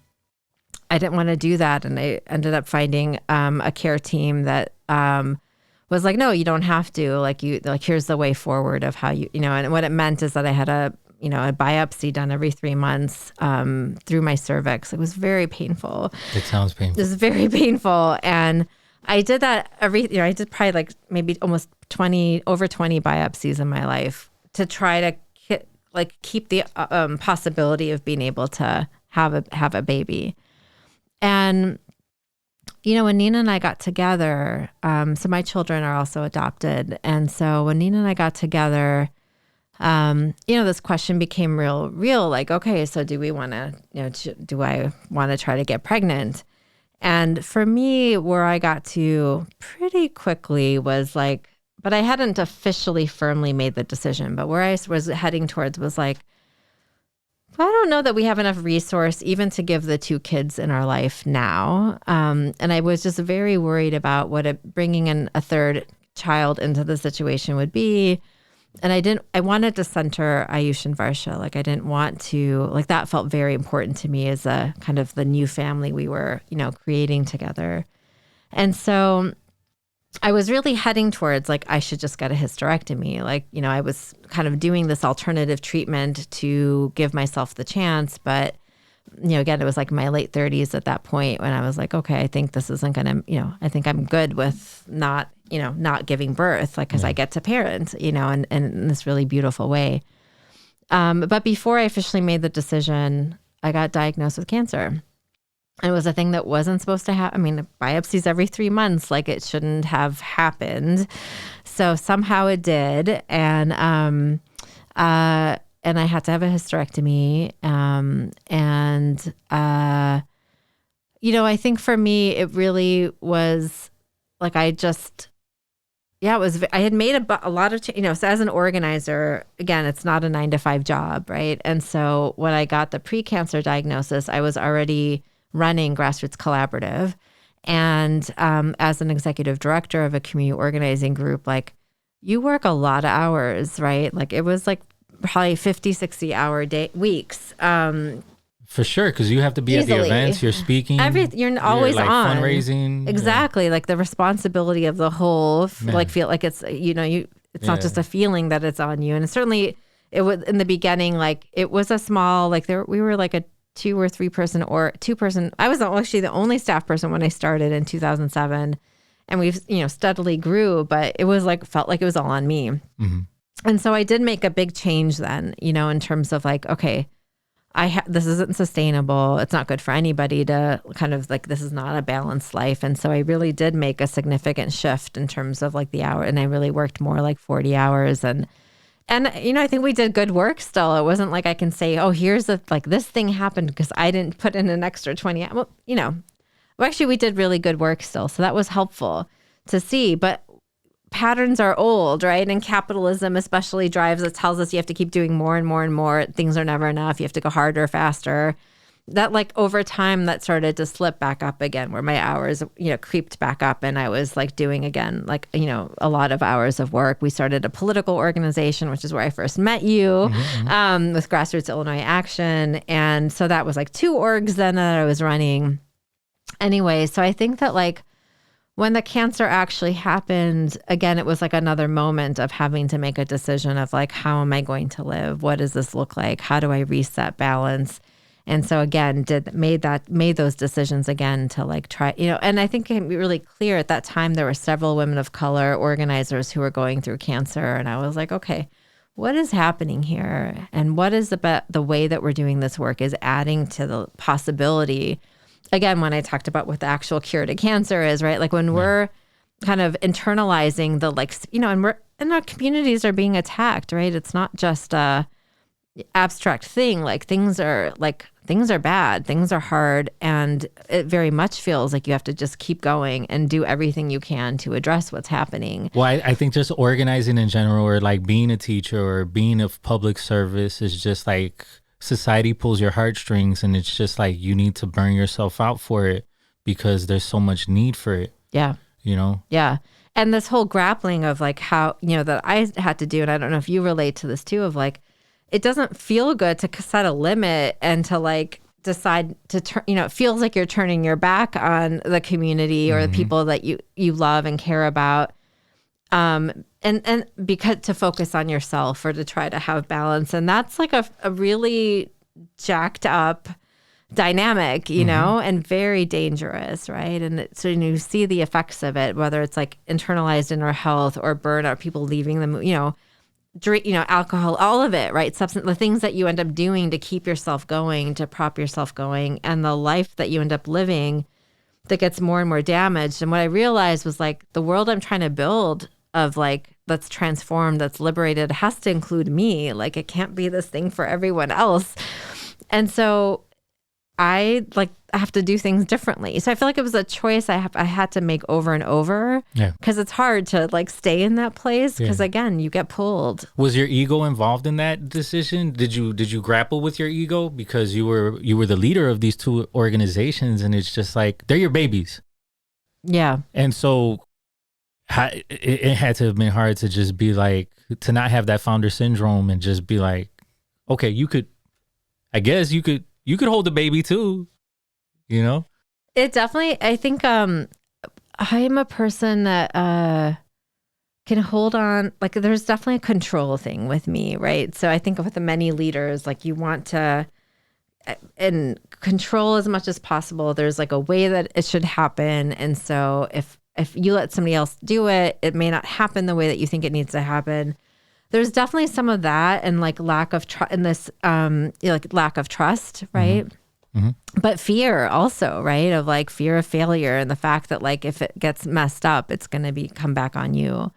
I didn't want to do that. And I ended up finding a care team that was like, no, you don't have to. Here's the way forward of how and what it meant is that I had a biopsy done every 3 months through my cervix. It was very painful. It sounds painful. It was very painful. And I did that I did probably like maybe almost over 20 biopsies in my life to try to keep the possibility of being able to have a baby. And when Nina and I got together, so my children are also adopted. And so when Nina and I got together, this question became real, like, okay, so do we want to, do I want to try to get pregnant? And for me, where I got to pretty quickly was like, but I hadn't officially firmly made the decision, but where I was heading towards was like, I don't know that we have enough resource even to give the 2 kids in our life now. And I was just very worried about what bringing in a 3rd child into the situation would be. And I wanted to center Ayush and Varsha. Like, I didn't want to, like, that felt very important to me as a kind of the new family we were, creating together. And so I was really heading towards, like, I should just get a hysterectomy. Like, I was kind of doing this alternative treatment to give myself the chance. But, again, it was like my late 30s at that point when I was like, okay, I think this isn't going to, I think I'm good with not giving birth, like, because I get to parent, and in this really beautiful way. But before I officially made the decision, I got diagnosed with cancer. It was a thing that wasn't supposed to happen. I mean, biopsies every 3 months, like, it shouldn't have happened. So somehow it did. And I had to have a hysterectomy. I think for me, it really was like, I had made a lot of, so as an organizer, again, it's not a 9-to-5 job, right? And so when I got the pre-cancer diagnosis, I was already running Grassroots Collaborative. And as an executive director of a community organizing group, like, you work a lot of hours, right? Like, it was like probably 50, 60 hour weeks. For sure, because you have to be Easily. At the events, you're speaking. You're always like on. Fundraising. Exactly. Like, the responsibility of the whole, like, feel like it's, it's not just a feeling that it's on you. And certainly it was in the beginning, like, it was a small, like, we were like a 2 or 3 person or 2 person. I was actually the only staff person when I started in 2007. And we've, steadily grew, but it was like, felt like it was all on me. Mm-hmm. And so I did make a big change then, in terms of like, okay, this isn't sustainable. It's not good for anybody to kind of like, this is not a balanced life. And so I really did make a significant shift in terms of like the hour. And I really worked more like 40 hours. And I think we did good work still. It wasn't like I can say, oh, here's this thing happened because I didn't put in an extra 20 hours. Well, actually we did really good work still. So that was helpful to see. But patterns are old, right? And capitalism especially tells us you have to keep doing more and more and more. Things are never enough. You have to go harder, faster. That like over time that started to slip back up again, where my hours, creeped back up, and I was like doing again, like, a lot of hours of work. We started a political organization, which is where I first met you, with Grassroots Illinois Action. And so that was like 2 orgs then that I was running. Anyway, so I think that like, when the cancer actually happened, again, it was like another moment of having to make a decision of like, how am I going to live? What does this look like? How do I reset balance? And so again, made those decisions again to like try, and I think it can be really clear at that time, there were several women of color organizers who were going through cancer. And I was like, okay, what is happening here? And what is the way that we're doing this work is adding to the possibility. Again, when I talked about what the actual cure to cancer is, right? Like when we're kind of internalizing the like, and our communities are being attacked, right? It's not just a abstract thing. Like things are bad, things are hard. And it very much feels like you have to just keep going and do everything you can to address what's happening. Well, I think just organizing in general, or like being a teacher or being of public service is just like, society pulls your heartstrings, and it's just like you need to burn yourself out for it because there's so much need for it. Yeah. Yeah. And this whole grappling of like how, that I had to do, and I don't know if you relate to this too, of like, it doesn't feel good to set a limit and to like decide to turn, it feels like you're turning your back on the community or the people that you love and care about. And because to focus on yourself or to try to have balance. And that's like a really jacked up dynamic, and very dangerous, right? And so you see the effects of it, whether it's like internalized in our health or burnout, people leaving them, drink, alcohol, all of it, right? The things that you end up doing to keep yourself going, to prop yourself going, and the life that you end up living that gets more and more damaged. And what I realized was like the world I'm trying to build of like that's transformed, that's liberated, has to include me. Like it can't be this thing for everyone else. And so I have to do things differently. So I feel like it was a choice I had to make over and over. Yeah. Because it's hard to like stay in that place. Because again, you get pulled. Was your ego involved in that decision? Did you grapple with your ego because you were the leader of these two organizations, and it's just like they're your babies. Yeah. And so it had to have been hard to just be like, to not have that founder syndrome and just be like, okay, you could hold the baby too, you know? It definitely, I think I am a person that can hold on. Like there's definitely a control thing with me, right? So I think with the many leaders, like you want to and control as much as possible. There's like a way that it should happen. And so if you let somebody else do it, it may not happen the way that you think it needs to happen. There's definitely some of that and like lack of trust in this, like lack of trust, right? Mm-hmm. But fear also, right? Of like fear of failure and the fact that like if it gets messed up, it's going to come back on you.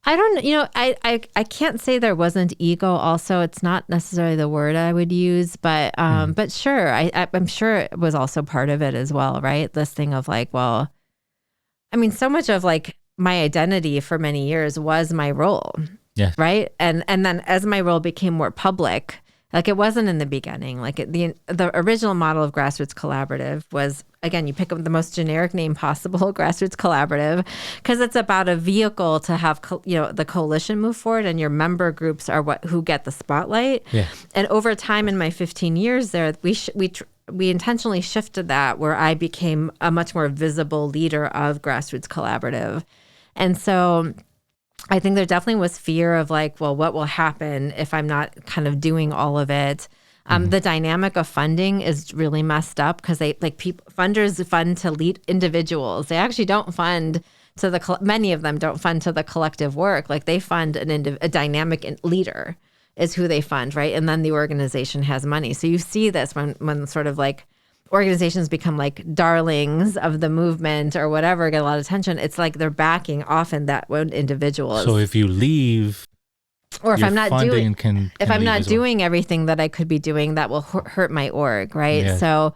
I don't, I can't say there wasn't ego. Also, it's not necessarily the word I would use, but sure, I'm sure it was also part of it as well, right? This thing of like, well, I mean, so much of like my identity for many years was my role. Yeah. Right. And then as my role became more public, like it wasn't in the beginning, like the original model of Grassroots Collaborative was, again, you pick up the most generic name possible, Grassroots Collaborative, because it's about a vehicle to have, the coalition move forward, and your member groups are who get the spotlight. Yeah. And over time in my 15 years there, we intentionally shifted that where I became a much more visible leader of Grassroots Collaborative. And so I think there definitely was fear of like, well, what will happen if I'm not kind of doing all of it? The dynamic of funding is really messed up because funders fund to lead individuals. They actually don't fund to many of them don't fund to the collective work. Like they fund a dynamic leader is who they fund, right? And then the organization has money. So you see this when sort of like organizations become like darlings of the movement or whatever, get a lot of attention. It's like they're backing often that one individual. So if you leave, or if I'm not doing, if I'm not doing well. Everything that I could be doing, that will hurt my org, right? Yeah. So,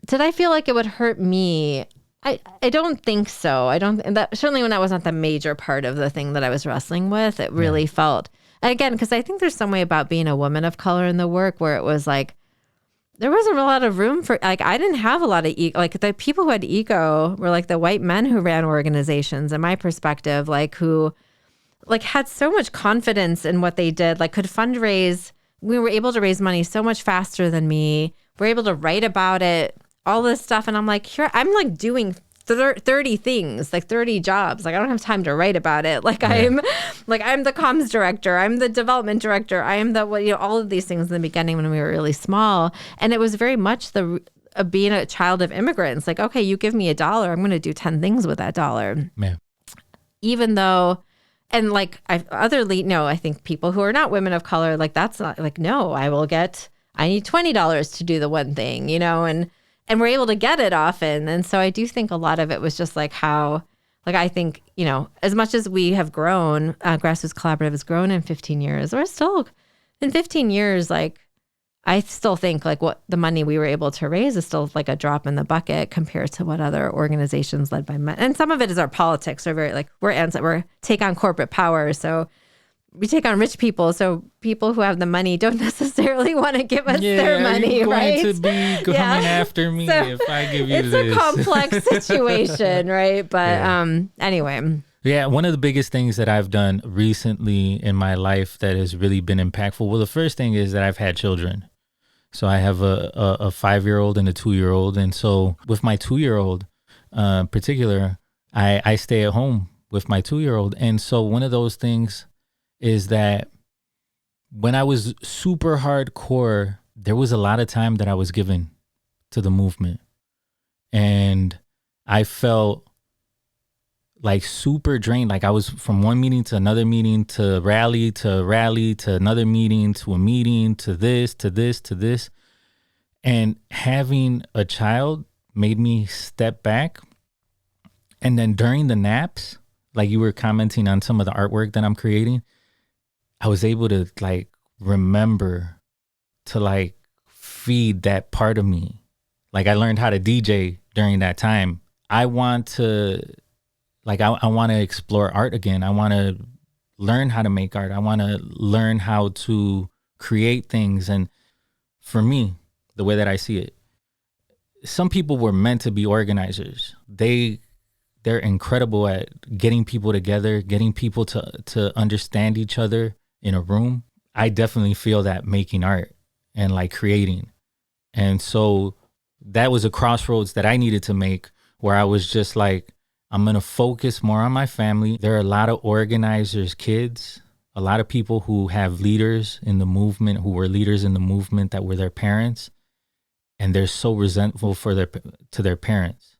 did I feel like it would hurt me? I don't think so. I don't. And that certainly when that wasn't the major part of the thing that I was wrestling with, it really felt. And again, because I think there's some way about being a woman of color in the work where it was like, there wasn't a lot of room for, like, I didn't have a lot of ego. Like, the people who had ego were like the white men who ran organizations, in my perspective, like who like had so much confidence in what they did, like could fundraise. We were able to raise money so much faster than me. We're able to write about it, all this stuff. And I'm like, here, I'm like doing 30 things, like 30 jobs. Like I don't have time to write about it. Like I'm the comms director. I'm the development director. I am all of these things in the beginning when we were really small. And it was very much being a child of immigrants. Like, okay, you give me $1, I'm going to do 10 things with that dollar. Yeah. Even though, and like I think people who are not women of color, like that's not like, no, I need $20 to do the one thing, and we're able to get it often. And so I do think a lot of it was just like how, like, I think, as much as we have grown, Grassroots Collaborative has grown in 15 years, we're still in 15 years, like, I still think like what the money we were able to raise is still like a drop in the bucket compared to what other organizations led by men. And some of it is our politics are very like, we're take on corporate power. So we take on rich people. So people who have the money don't necessarily want to give us their money, you're right? going to be coming after me if I give you this. It's a complex situation, right? But anyway. Yeah, one of the biggest things that I've done recently in my life that has really been impactful. Well, the first thing is that I've had children. So I have a 5-year-old and a 2-year-old. And so with my 2-year-old particular, I stay at home with my 2-year-old. And so one of those things is that when I was super hardcore, there was a lot of time that I was given to the movement. And I felt like super drained. Like I was from one meeting to another meeting to rally to another meeting to a meeting to this. And having a child made me step back. And then during the naps, like you were commenting on some of the artwork that I'm creating, I was able to like remember to like feed that part of me. Like I learned how to DJ during that time. I want to I want to explore art again. I want to learn how to make art. I want to learn how to create things. And for me, the way that I see it, some people were meant to be organizers. They're incredible at getting people together, getting people to understand each other in a room. I definitely feel that making art and like creating. And so that was a crossroads that I needed to make, where I was just like, I'm going to focus more on my family. There are a lot of organizers' kids, a lot of people who have leaders in the movement, who were leaders in the movement that were their parents. And they're so resentful to their parents.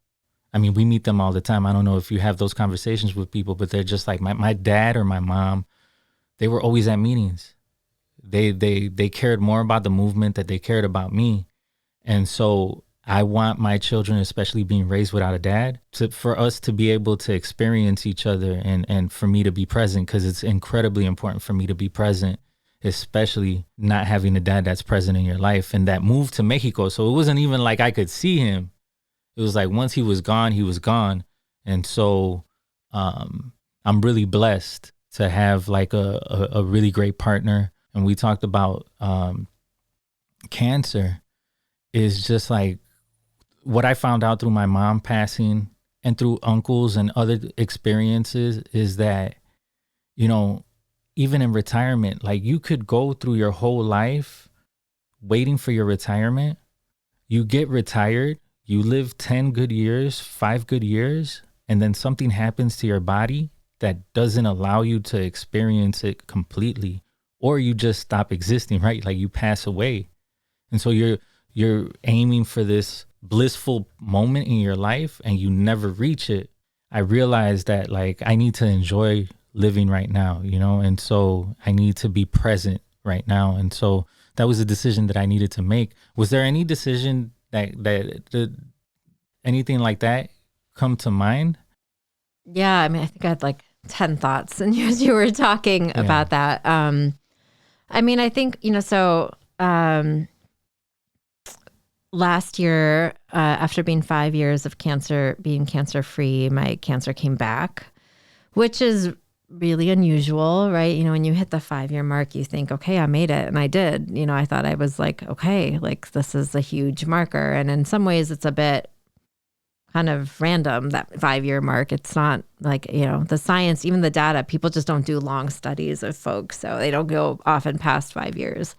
I mean, we meet them all the time. I don't know if you have those conversations with people, but they're just like my dad or my mom. They were always at meetings. They cared more about the movement that they cared about me. And so I want my children, especially being raised without a dad, for us to be able to experience each other and for me to be present, because it's incredibly important for me to be present, especially not having a dad that's present in your life. And that move to Mexico, so it wasn't even like I could see him. It was like once he was gone, he was gone. And so I'm really blessed to have like a really great partner. And we talked about cancer is just like what I found out through my mom passing and through uncles and other experiences is that, you know, even in retirement, like you could go through your whole life waiting for your retirement. You get retired, you live 10 good years, 5 good years, and then something happens to your body that doesn't allow you to experience it completely, or you just stop existing, right? Like you pass away. And so you're aiming for this blissful moment in your life and you never reach it. I realized that like I need to enjoy living right now, you know, and so I need to be present right now. And so that was a decision that I needed to make. Was there any decision that anything like that come to mind? Yeah, I mean, I think I had like 10 thoughts and as you were talking about that. I mean, I think, you know, so last year, after being 5 years of being cancer free, my cancer came back, which is really unusual, right? You know, when you hit the 5-year mark, you think, okay, I made it. And I did. You know, I thought I was like, okay, like this is a huge marker. And in some ways it's a bit kind of random, that 5-year mark. It's not like, you know, the science, even the data, people just don't do long studies of folks. So they don't go often past 5 years,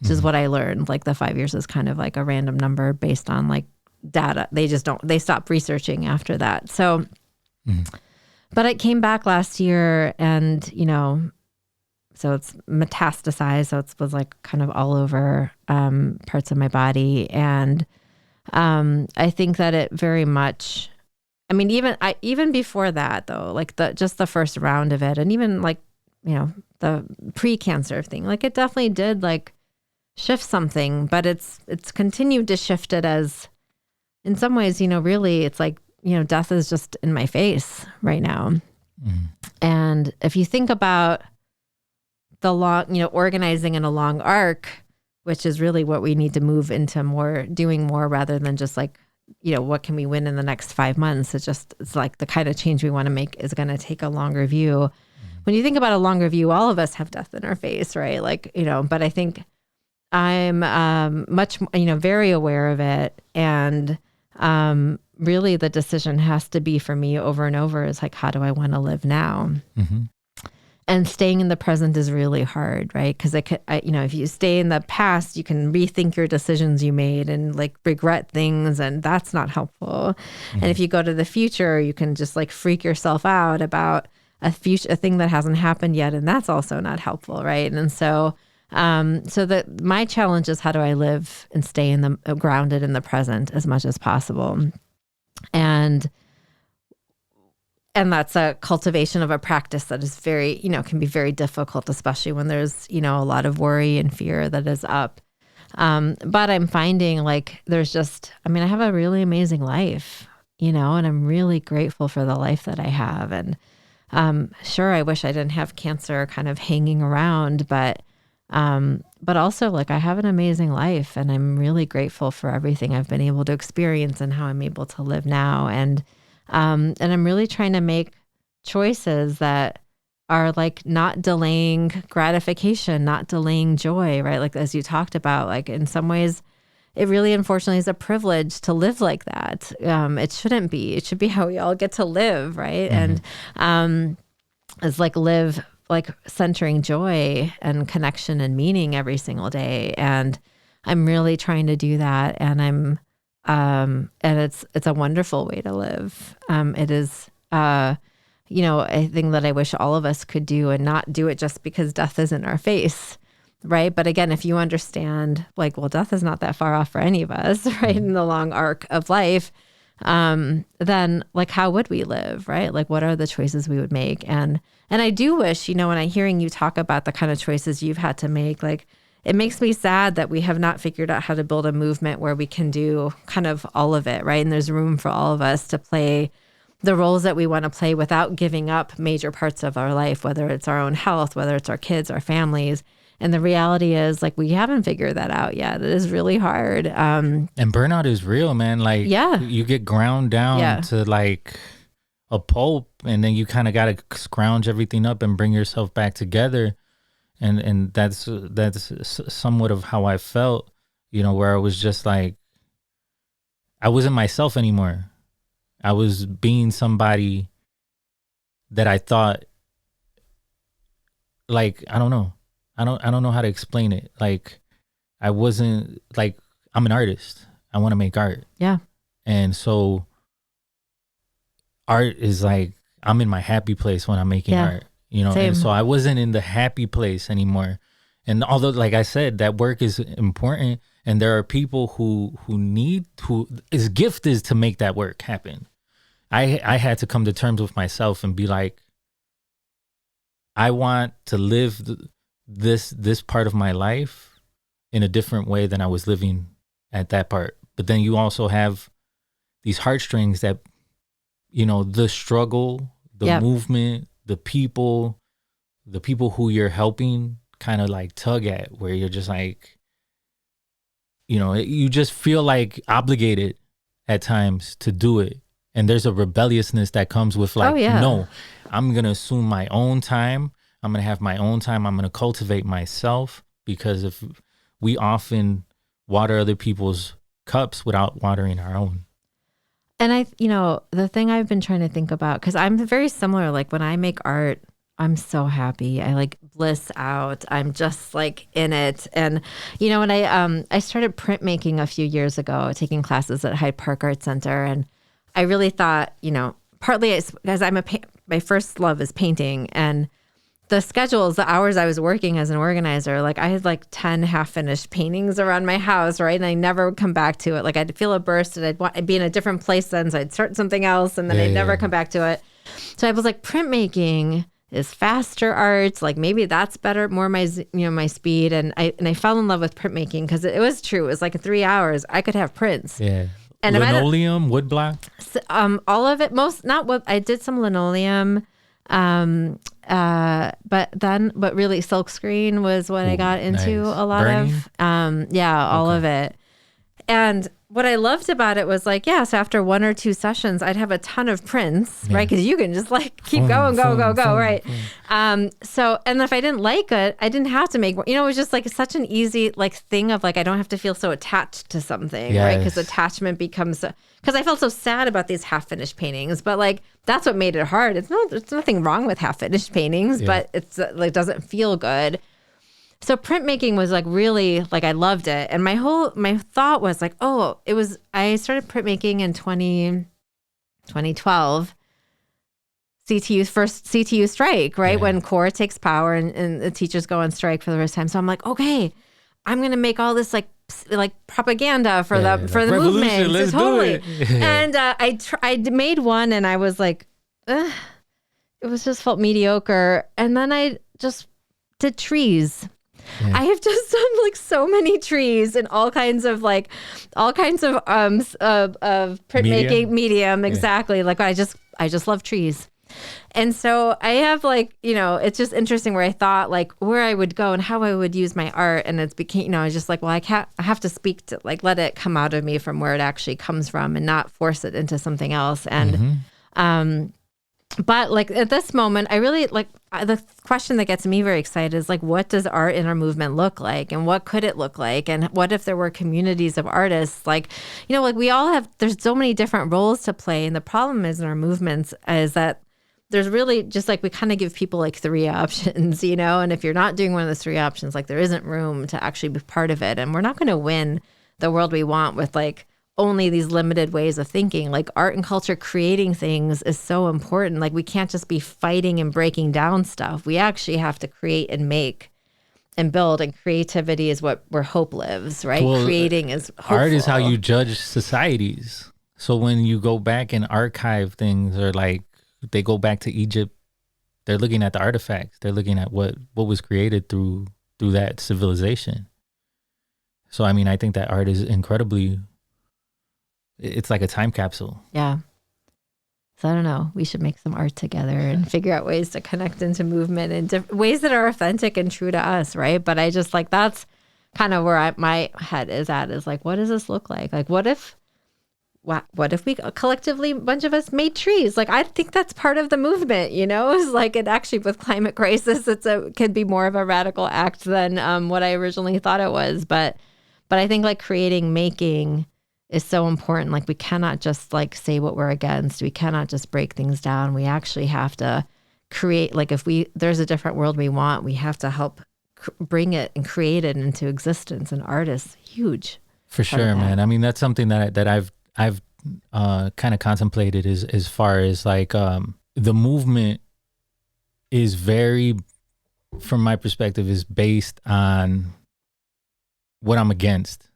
which is what I learned. Like the 5 years is kind of like a random number based on like data. They stop researching after that. So, but it came back last year and, you know, so it's metastasized. So it was like kind of all over parts of my body. And I think that it very much, I mean, even before that though, like just the first round of it and even like, you know, the pre-cancer thing, like it definitely did like shift something, but it's continued to shift it as in some ways, you know, really it's like, you know, death is just in my face right now. And if you think about the long, you know, organizing in a long arc, which is really what we need to move into doing more rather than just like, you know, what can we win in the next 5 months? It's like the kind of change we want to make is going to take a longer view. When you think about a longer view, all of us have death in our face, right? Like, you know, but I think I'm much, you know, very aware of it. And really the decision has to be for me over and over is like, how do I want to live now? And staying in the present is really hard, right? Because you know, if you stay in the past, you can rethink your decisions you made and like regret things, and that's not helpful. And if you go to the future, you can just like freak yourself out about a thing that hasn't happened yet, and that's also not helpful, right? And so, my challenge is how do I live and stay grounded in the present as much as possible, and that's a cultivation of a practice that is very, you know, can be very difficult, especially when there's, you know, a lot of worry and fear that is up. But I'm finding like there's just, I mean, I have a really amazing life, you know, and I'm really grateful for the life that I have. And sure, I wish I didn't have cancer kind of hanging around, but also like I have an amazing life, and I'm really grateful for everything I've been able to experience and how I'm able to live now. And I'm really trying to make choices that are like not delaying gratification, not delaying joy, right? Like as you talked about, like in some ways, it really unfortunately is a privilege to live like that. It shouldn't be. It should be how we all get to live, right? And it's like live like centering joy and connection and meaning every single day. And I'm really trying to do that. And and it's a wonderful way to live. It is, you know, a thing that I wish all of us could do, and not do it just because death is in our face, right? But again, if you understand, like, well, death is not that far off for any of us, right? In the long arc of life, then like, how would we live, right? Like, what are the choices we would make? And I do wish, you know, when I'm hearing you talk about the kind of choices you've had to make, like, it makes me sad that we have not figured out how to build a movement where we can do kind of all of it, right? And there's room for all of us to play the roles that we want to play without giving up major parts of our life, whether it's our own health, whether it's our kids, our families. And the reality is, like, we haven't figured that out yet. It is really hard. And burnout is real, man. Like, you get ground down to like a pulp, and then you kind of got to scrounge everything up and bring yourself back together. And that's somewhat of how I felt, you know, where I was just like, I wasn't myself anymore. I was being somebody that I thought, like, I don't know. I don't know how to explain it. Like, I wasn't like, I'm an artist. I want to make art. Yeah. And so art is like, I'm in my happy place when I'm making art, you know? Same. And so I wasn't in the happy place anymore. And although, like I said, that work is important, and there are people whose gift is to make that work happen. I had to come to terms with myself and be like, I want to live this part of my life in a different way than I was living at that part. But then you also have these heartstrings that, you know, the struggle, the movement, the people who you're helping kind of like tug at, where you're just like, you know, you just feel like obligated at times to do it. And there's a rebelliousness that comes with like, no, I'm going to assume my own time. I'm going to have my own time. I'm going to cultivate myself, because if we often water other people's cups without watering our own. And you know, the thing I've been trying to think about, because I'm very similar, like when I make art, I'm so happy. I like bliss out. I'm just like in it. And, you know, when I started printmaking a few years ago, taking classes at Hyde Park Art Center, and I really thought, you know, partly it's because my first love is painting, and the schedules, the hours I was working as an organizer, like I had like 10 half-finished paintings around my house, right? And I never would come back to it. Like I'd feel a burst, and I'd be in a different place then, so I'd start something else, and then I'd never come back to it. So I was like, printmaking is faster art. Like maybe that's better, more my speed. And I fell in love with printmaking because it was true. It was like in 3 hours I could have prints. Yeah. And linoleum, woodblock? All of it, not wood. I did some linoleum. But really silkscreen was what I got into a lot of. All of it. And what I loved about it was like, so after 1 or 2 sessions, I'd have a ton of prints, right? Because you can just like keep going, go, right? So, and if I didn't like it, I didn't have to make, you know, it was just like such an easy like thing of like, I don't have to feel so attached to something, right? Because attachment becomes, because I felt so sad about these half-finished paintings, but like, that's what made it hard. There's nothing wrong with half-finished paintings, but it's like, doesn't feel good. So printmaking was like really, like I loved it. And my thought was like, I started printmaking in 2012, first CTU strike, right? When CORE takes power and the teachers go on strike for the first time. So I'm like, okay, I'm going to make all this like propaganda for the movement. Let's totally. do it. And I made one, and I was like, it was just felt mediocre. And then I just did trees. I have just done like so many trees and all kinds of printmaking medium. Exactly. Like I just love trees. And so I have it's just interesting where I thought like where I would go and how I would use my art. And it's became, I was just like, well, I have to speak to let it come out of me from where it actually comes from and not force it into something else. And, but like at this moment, I really the question that gets me very excited is like, what does art in our movement look like? And what could it look like? And what if there were communities of artists? Like, we all have, there's so many different roles to play. And the problem is in our movements is that there's really just we kind of give people like 3 options, and if you're not doing one of those 3 options, there isn't room to actually be part of it. And we're not going to win the world we want with only these limited ways of thinking. Art and culture creating things is so important. We can't just be fighting and breaking down stuff. We actually have to create and make and build, and creativity is where hope lives, right? Well, creating is hopeful. Art is how you judge societies. So when you go back and archive things, or they go back to Egypt, they're looking at the artifacts. They're looking at what was created through that civilization. So, I think that art is incredibly, it's like a time capsule. Yeah. So I don't know. We should make some art together and figure out ways to connect into movement in ways that are authentic and true to us, right? But I just that's kind of where my head is at, is what does this look like? What if we collectively, a bunch of us made trees? I think that's part of the movement, is it actually with climate crisis, could be more of a radical act than what I originally thought it was. But I think creating, making is so important. We cannot just say what we're against. We cannot just break things down. We actually have to create, if there's a different world we want, we have to help bring it and create it into existence. And art is huge. For sure, man. That's something that I've kind of contemplated as far as the movement is very, from my perspective, is based on what I'm against.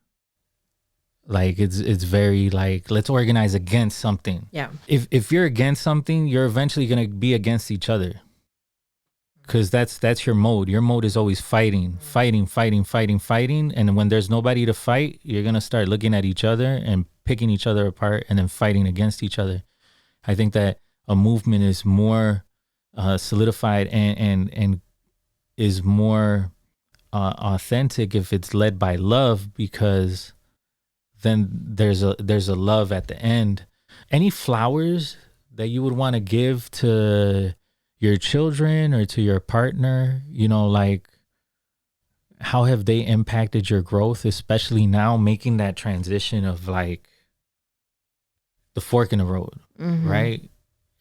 It's very let's organize against something. Yeah. If you're against something, you're eventually going to be against each other. Because that's your mode. Your mode is always fighting. And when there's nobody to fight, you're going to start looking at each other and picking each other apart and then fighting against each other. I think that a movement is more solidified and is more authentic if it's led by love, because then there's a love at the end. Any flowers that you would want to give to your children or to your partner, how have they impacted your growth, especially now making that transition of the fork in the road, right?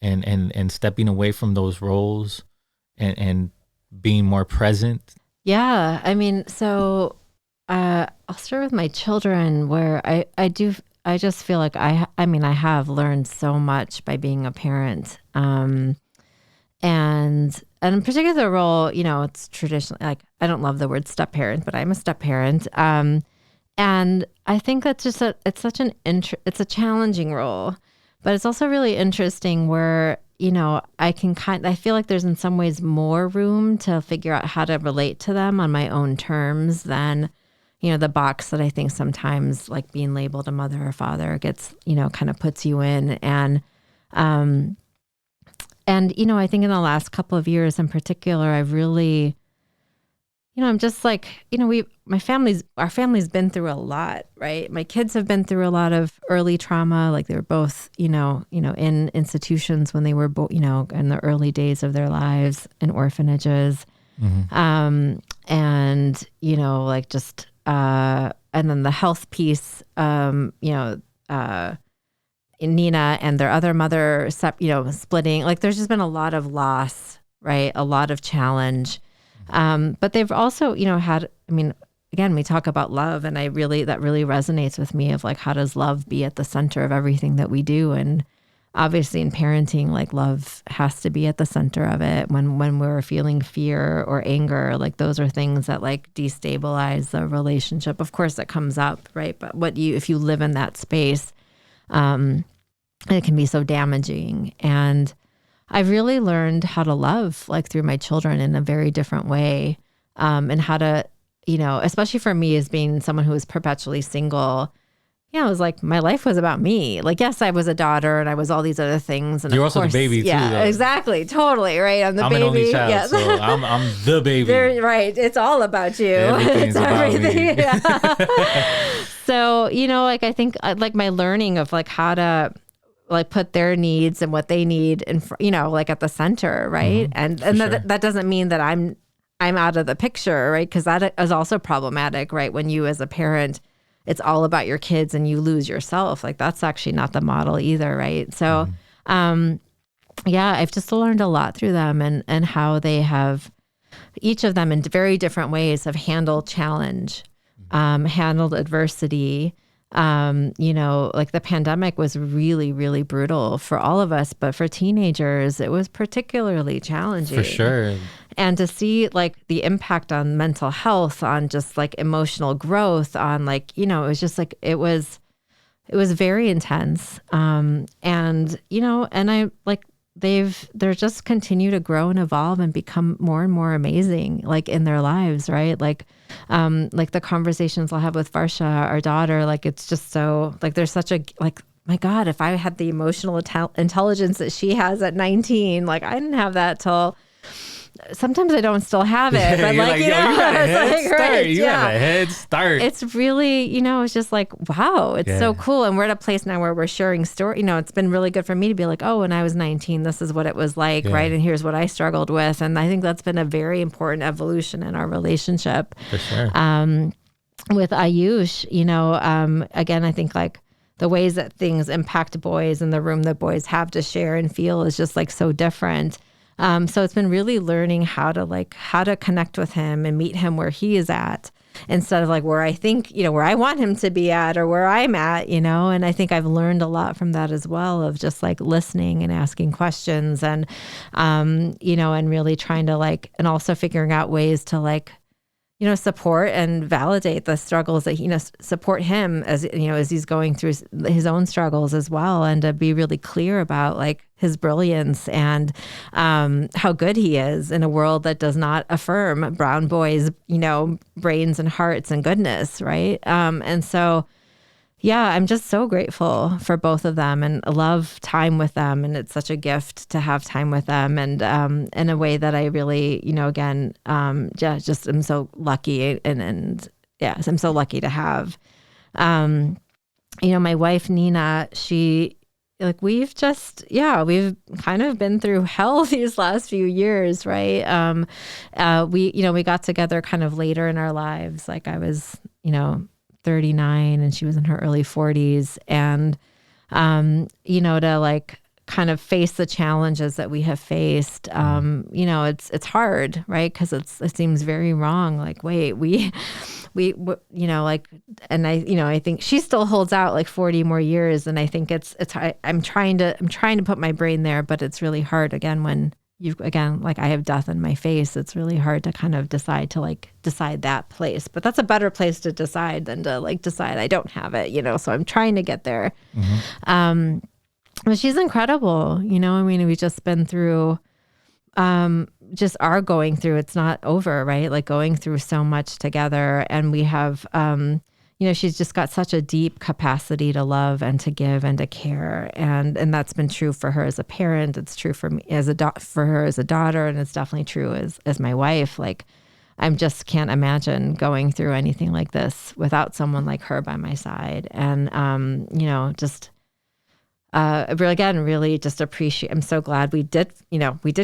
And stepping away from those roles and being more present. Yeah. So I'll start with my children, where I just feel like I have learned so much by being a parent. And in particular role, it's traditionally I don't love the word step parent, but I'm a step parent. And I think that's just it's a challenging role, but it's also really interesting where, I feel like there's in some ways more room to figure out how to relate to them on my own terms than, the box that I think sometimes being labeled a mother or father gets, kind of puts you in. And I think in the last couple of years in particular, I've really, I'm just our family's been through a lot, right? My kids have been through a lot of early trauma. They were both, in institutions when they were, in the early days of their lives, in orphanages. And, and then the health piece, Nina and their other mother, splitting. There's just been a lot of loss, right? A lot of challenge. But they've also, had, again, we talk about love, and that really resonates with me of how does love be at the center of everything that we do? And obviously in parenting, love has to be at the center of it. When we're feeling fear or anger, those are things that destabilize the relationship. Of course, that comes up, right? But if you live in that space, it can be so damaging. And I've really learned how to love through my children in a very different way, and how to especially for me as being someone who was perpetually single, it was like my life was about me. Like, yes, I was a daughter and I was all these other things. And You're of also course, the baby too. Yeah, though. exactly. Totally. Right. I'm the I'm baby. an only child, Yes. so I'm the baby. Right. It's all about you. Everything's It's about me. Yeah. So, like, I think like my learning of like how to like put their needs and what they need and, like at the center. Right. And sure. that doesn't mean that I'm out of the picture. Right. Because that is also problematic. Right. When you as a parent, it's all about your kids and you lose yourself. Like that's actually not the model either. Right. So, I've just learned a lot through them and how they have, each of them in very different ways have handled challenge, handled adversity. Like the pandemic was really, really brutal for all of us, but for teenagers, it was particularly challenging. For sure. And to see like the impact on mental health, on just like emotional growth, on like, it was just like, it was very intense. And I like, they're just continue to grow and evolve and become more and more amazing, like in their lives. Right. Like the conversations I'll have with Varsha, our daughter, like, it's just so like, there's such a, like, my God, if I had the emotional intelligence that she has at 19, like I didn't have that till sometimes I don't still have it, but like, you got a head start. Right, you got a head start. It's really, it's just like, wow, it's so cool. And we're at a place now where we're sharing story. It's been really good for me to be like, oh, when I was 19, this is what it was like. Right. And here's what I struggled with. And I think that's been a very important evolution in our relationship. For sure. With Ayush, again, I think like the ways that things impact boys and the room that boys have to share and feel is just like so different. So it's been really learning how to connect with him and meet him where he is at instead of like where I think, where I want him to be at or where I'm at, and I think I've learned a lot from that as well of just like listening and asking questions and, and really trying to like, and also figuring out ways to like, support and validate the struggles that, support him as, as he's going through his own struggles as well. And to be really clear about like his brilliance and how good he is in a world that does not affirm brown boys, brains and hearts and goodness. Right. And so, I'm just so grateful for both of them and love time with them. And it's such a gift to have time with them. And in a way that I really, again, just am so lucky and I'm so lucky to have. My wife, Nina, she, like, we've kind of been through hell these last few years, right? We got together kind of later in our lives. Like I was, 39 and she was in her early 40s. And, to like kind of face the challenges that we have faced, it's hard, right? Because it seems very wrong. Like, wait, we like, and I think she still holds out like 40 more years. And I think I'm trying to put my brain there, but it's really hard again when like I have death in my face. It's really hard to kind of decide that place, but that's a better place to decide than to like decide I don't have it, so I'm trying to get there. But she's incredible. We've just been through, just are going through, it's not over, right? Like going through so much together, and we have, she's just got such a deep capacity to love and to give and to care. And that's been true for her as a parent. It's true for me for her as a daughter. And it's definitely true as my wife. Like, I just can't imagine going through anything like this without someone like her by my side. And, really just appreciate, I'm so glad we did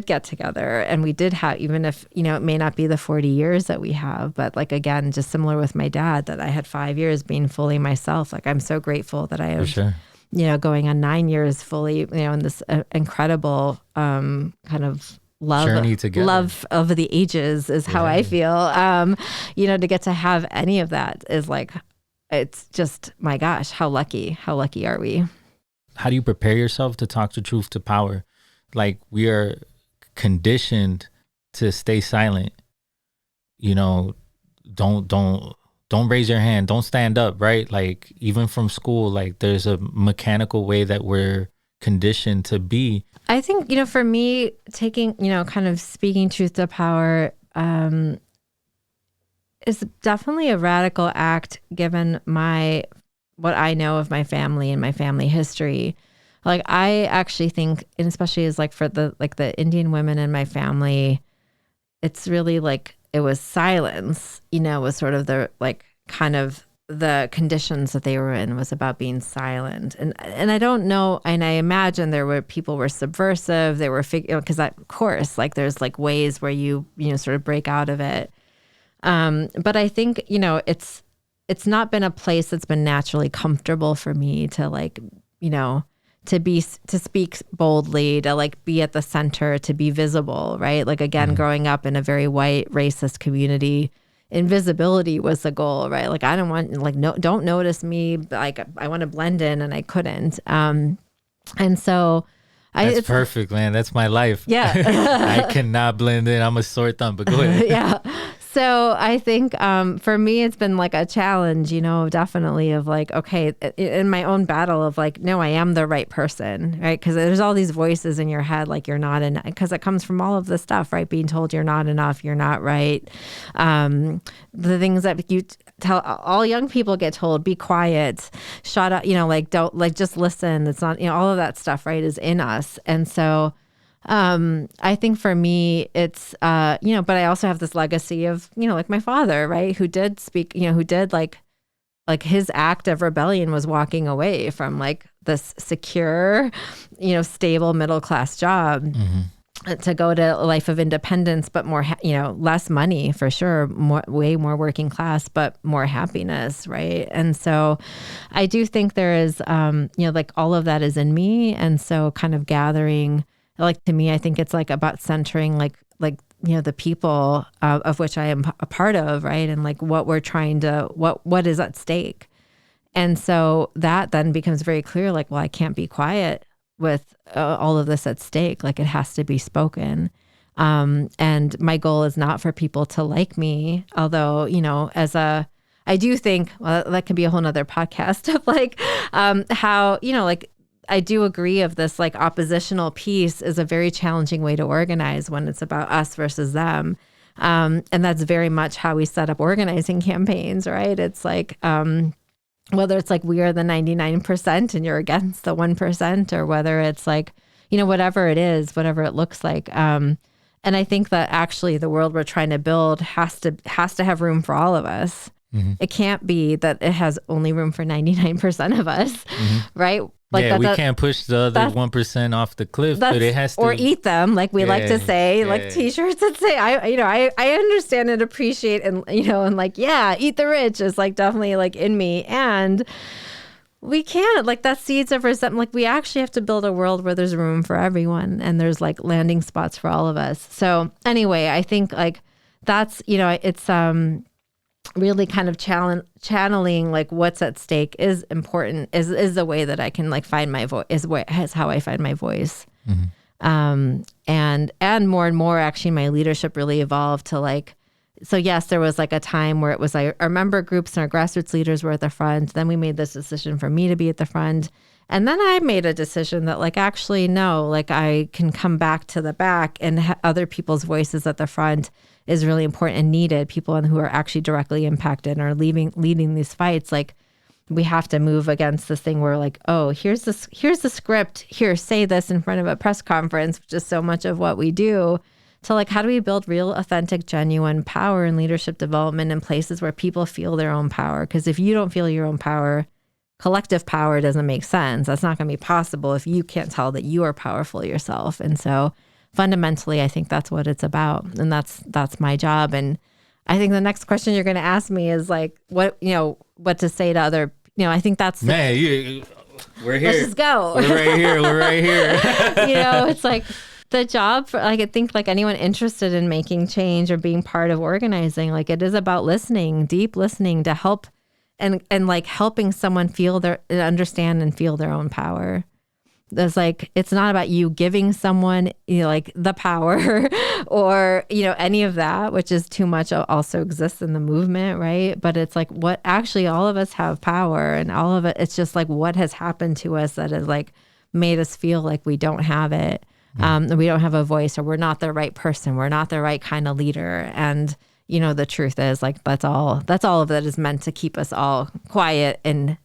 get together, and we did have, even if, it may not be the 40 years that we have, but like, again, just similar with my dad, that I had 5 years being fully myself. Like, I'm so grateful that I have, For sure. Going on 9 years fully, in this incredible, kind of journey together. Love of the ages is how I feel. To get to have any of that is like, it's just, my gosh, how lucky are we? How do you prepare yourself to talk the truth to power? Like, we are conditioned to stay silent. Don't raise your hand. Don't stand up, right? Like, even from school, like, there's a mechanical way that we're conditioned to be. I think, for me, taking, kind of speaking truth to power, is definitely a radical act given what I know of my family and my family history. Like I actually think, and especially as like for the Indian women in my family, it's really like it was silence, was sort of the like kind of the conditions that they were in was about being silent. And I don't know, and I imagine people were subversive, they were because of course, like there's like ways where you sort of break out of it. But I think, it's not been a place that's been naturally comfortable for me to like, to speak boldly, to like be at the center, to be visible, right? Like again, growing up in a very white racist community, invisibility was the goal, right? Like I don't want, like, no, don't notice me. Like I want to blend in and I couldn't. And so that's perfect, man. That's my life. Yeah. I cannot blend in. I'm a sore thumb, but go ahead. Yeah. So I think for me, it's been like a challenge, definitely of like, okay, in my own battle of like, no, I am the right person, right? Because there's all these voices in your head, like you're not enough, because it comes from all of the stuff, right? Being told you're not enough, you're not right. The things that you tell, all young people get told, be quiet, shut up, like don't, like just listen. It's not, all of that stuff, right, is in us. And so I think for me, it's, but I also have this legacy of, like my father, right, who did speak, who did like his act of rebellion was walking away from like this secure, stable middle-class job to go to a life of independence, but more, less money for sure, way more working class, but more happiness. Right. And so I do think there is, like all of that is in me. And so kind of gathering, like to me, I think it's like about centering like the people of which I am a part of, right? And like what we're trying to, what is at stake. And so that then becomes very clear, like, well, I can't be quiet with all of this at stake. Like it has to be spoken. And my goal is not for people to like me, although, I do think, well, that could be a whole nother podcast of like how, like, I do agree of this like oppositional piece is a very challenging way to organize when it's about us versus them. And that's very much how we set up organizing campaigns, right? It's like, whether it's like we are the 99% and you're against the 1%, or whether it's like, whatever it is, whatever it looks like. And I think that actually the world we're trying to build has to have room for all of us. It can't be that it has only room for 99% of us, right? Like we can't push the other 1% off the cliff, but it has to, or eat them, like we like to say, like T-shirts that say, I understand and appreciate, and and like, yeah, eat the rich is like definitely like in me, and we can't, like, that seeds of resentment. Like we actually have to build a world where there's room for everyone and there's like landing spots for all of us. So anyway, I think like that's it's really kind of channeling like what's at stake is important, is the way that I can like find my voice, is how I find my voice. And more and more actually my leadership really evolved to like, so yes, there was like a time where it was like our member groups and our grassroots leaders were at the front. Then we made this decision for me to be at the front. And then I made a decision that like, actually, no, like I can come back to the back, and other people's voices at the front is really important and needed. People who are actually directly impacted or leading these fights. Like we have to move against this thing where like, oh, here's the script, here, say this in front of a press conference, which is so much of what we do, to like, how do we build real, authentic, genuine power and leadership development in places where people feel their own power? Because if you don't feel your own power, collective power doesn't make sense. That's not going to be possible if you can't tell that you are powerful yourself. And so fundamentally, I think that's what it's about. And that's my job. And I think the next question you're going to ask me is like, what to say to other, I think that's, man, we're here. Let's just go. We're right here. It's like the job for, like, I think like anyone interested in making change or being part of organizing, like it is about listening, deep listening to help and like helping someone understand and feel their own power. There's like, it's not about you giving someone, like the power or, any of that, which is too much also exists in the movement, right? But it's like what actually all of us have power, and all of it, it's just like what has happened to us that has like made us feel like we don't have it. We don't have a voice, or we're not the right person. We're not the right kind of leader. And, the truth is like, that's all of that is meant to keep us all quiet and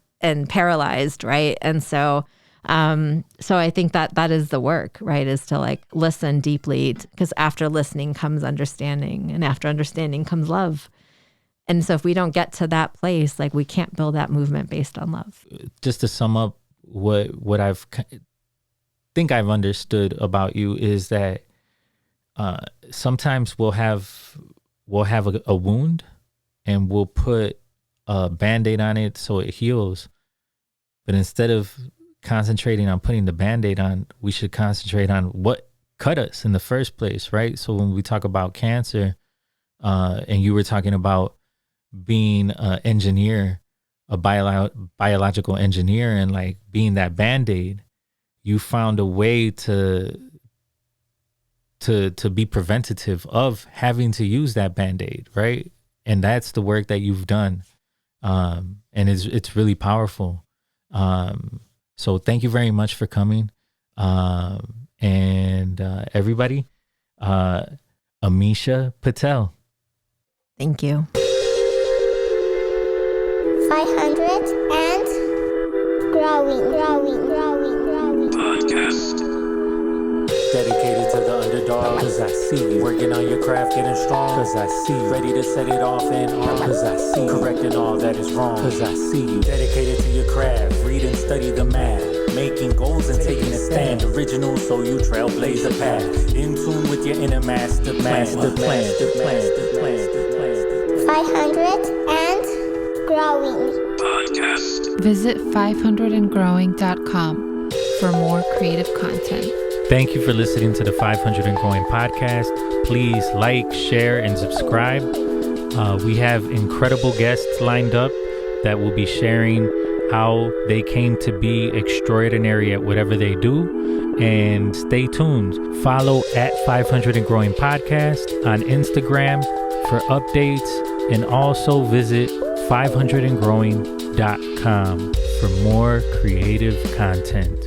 paralyzed. Right. And so I think that is the work, right, is to like listen deeply, because after listening comes understanding, and after understanding comes love. And so if we don't get to that place, like we can't build that movement based on love. Just to sum up what I've think I've understood about you is that sometimes we'll have a wound and we'll put a Band-Aid on it so it heals. But instead of concentrating on putting the Band-Aid on, we should concentrate on what cut us in the first place, right? So when we talk about cancer, and you were talking about being an engineer, a biological engineer, and like being that Band-Aid, you found a way to be preventative of having to use that Band-Aid, right? And that's the work that you've done. And it's really powerful. So thank you very much for coming. And everybody, Amisha Patel. Thank you. 500 and growing. Podcast. Dedicated to the underdog, cause I see you. Working on your craft, getting strong, cause I see you. Ready to set it off and on, cause I see you. Correcting all that is wrong, cause I see you. Dedicated to your craft, read and study the math. Making goals and taking a stand. Original, so you trailblaze a path. In tune with your inner master plan. 500 and growing. Podcast. Visit 500andgrowing.com for more creative content. Thank you for listening to the 500 and Growing podcast. Please like, share, and subscribe. We have incredible guests lined up that will be sharing how they came to be extraordinary at whatever they do. And stay tuned. Follow at 500 and Growing podcast on Instagram for updates, and also visit 500andgrowing.com for more creative content.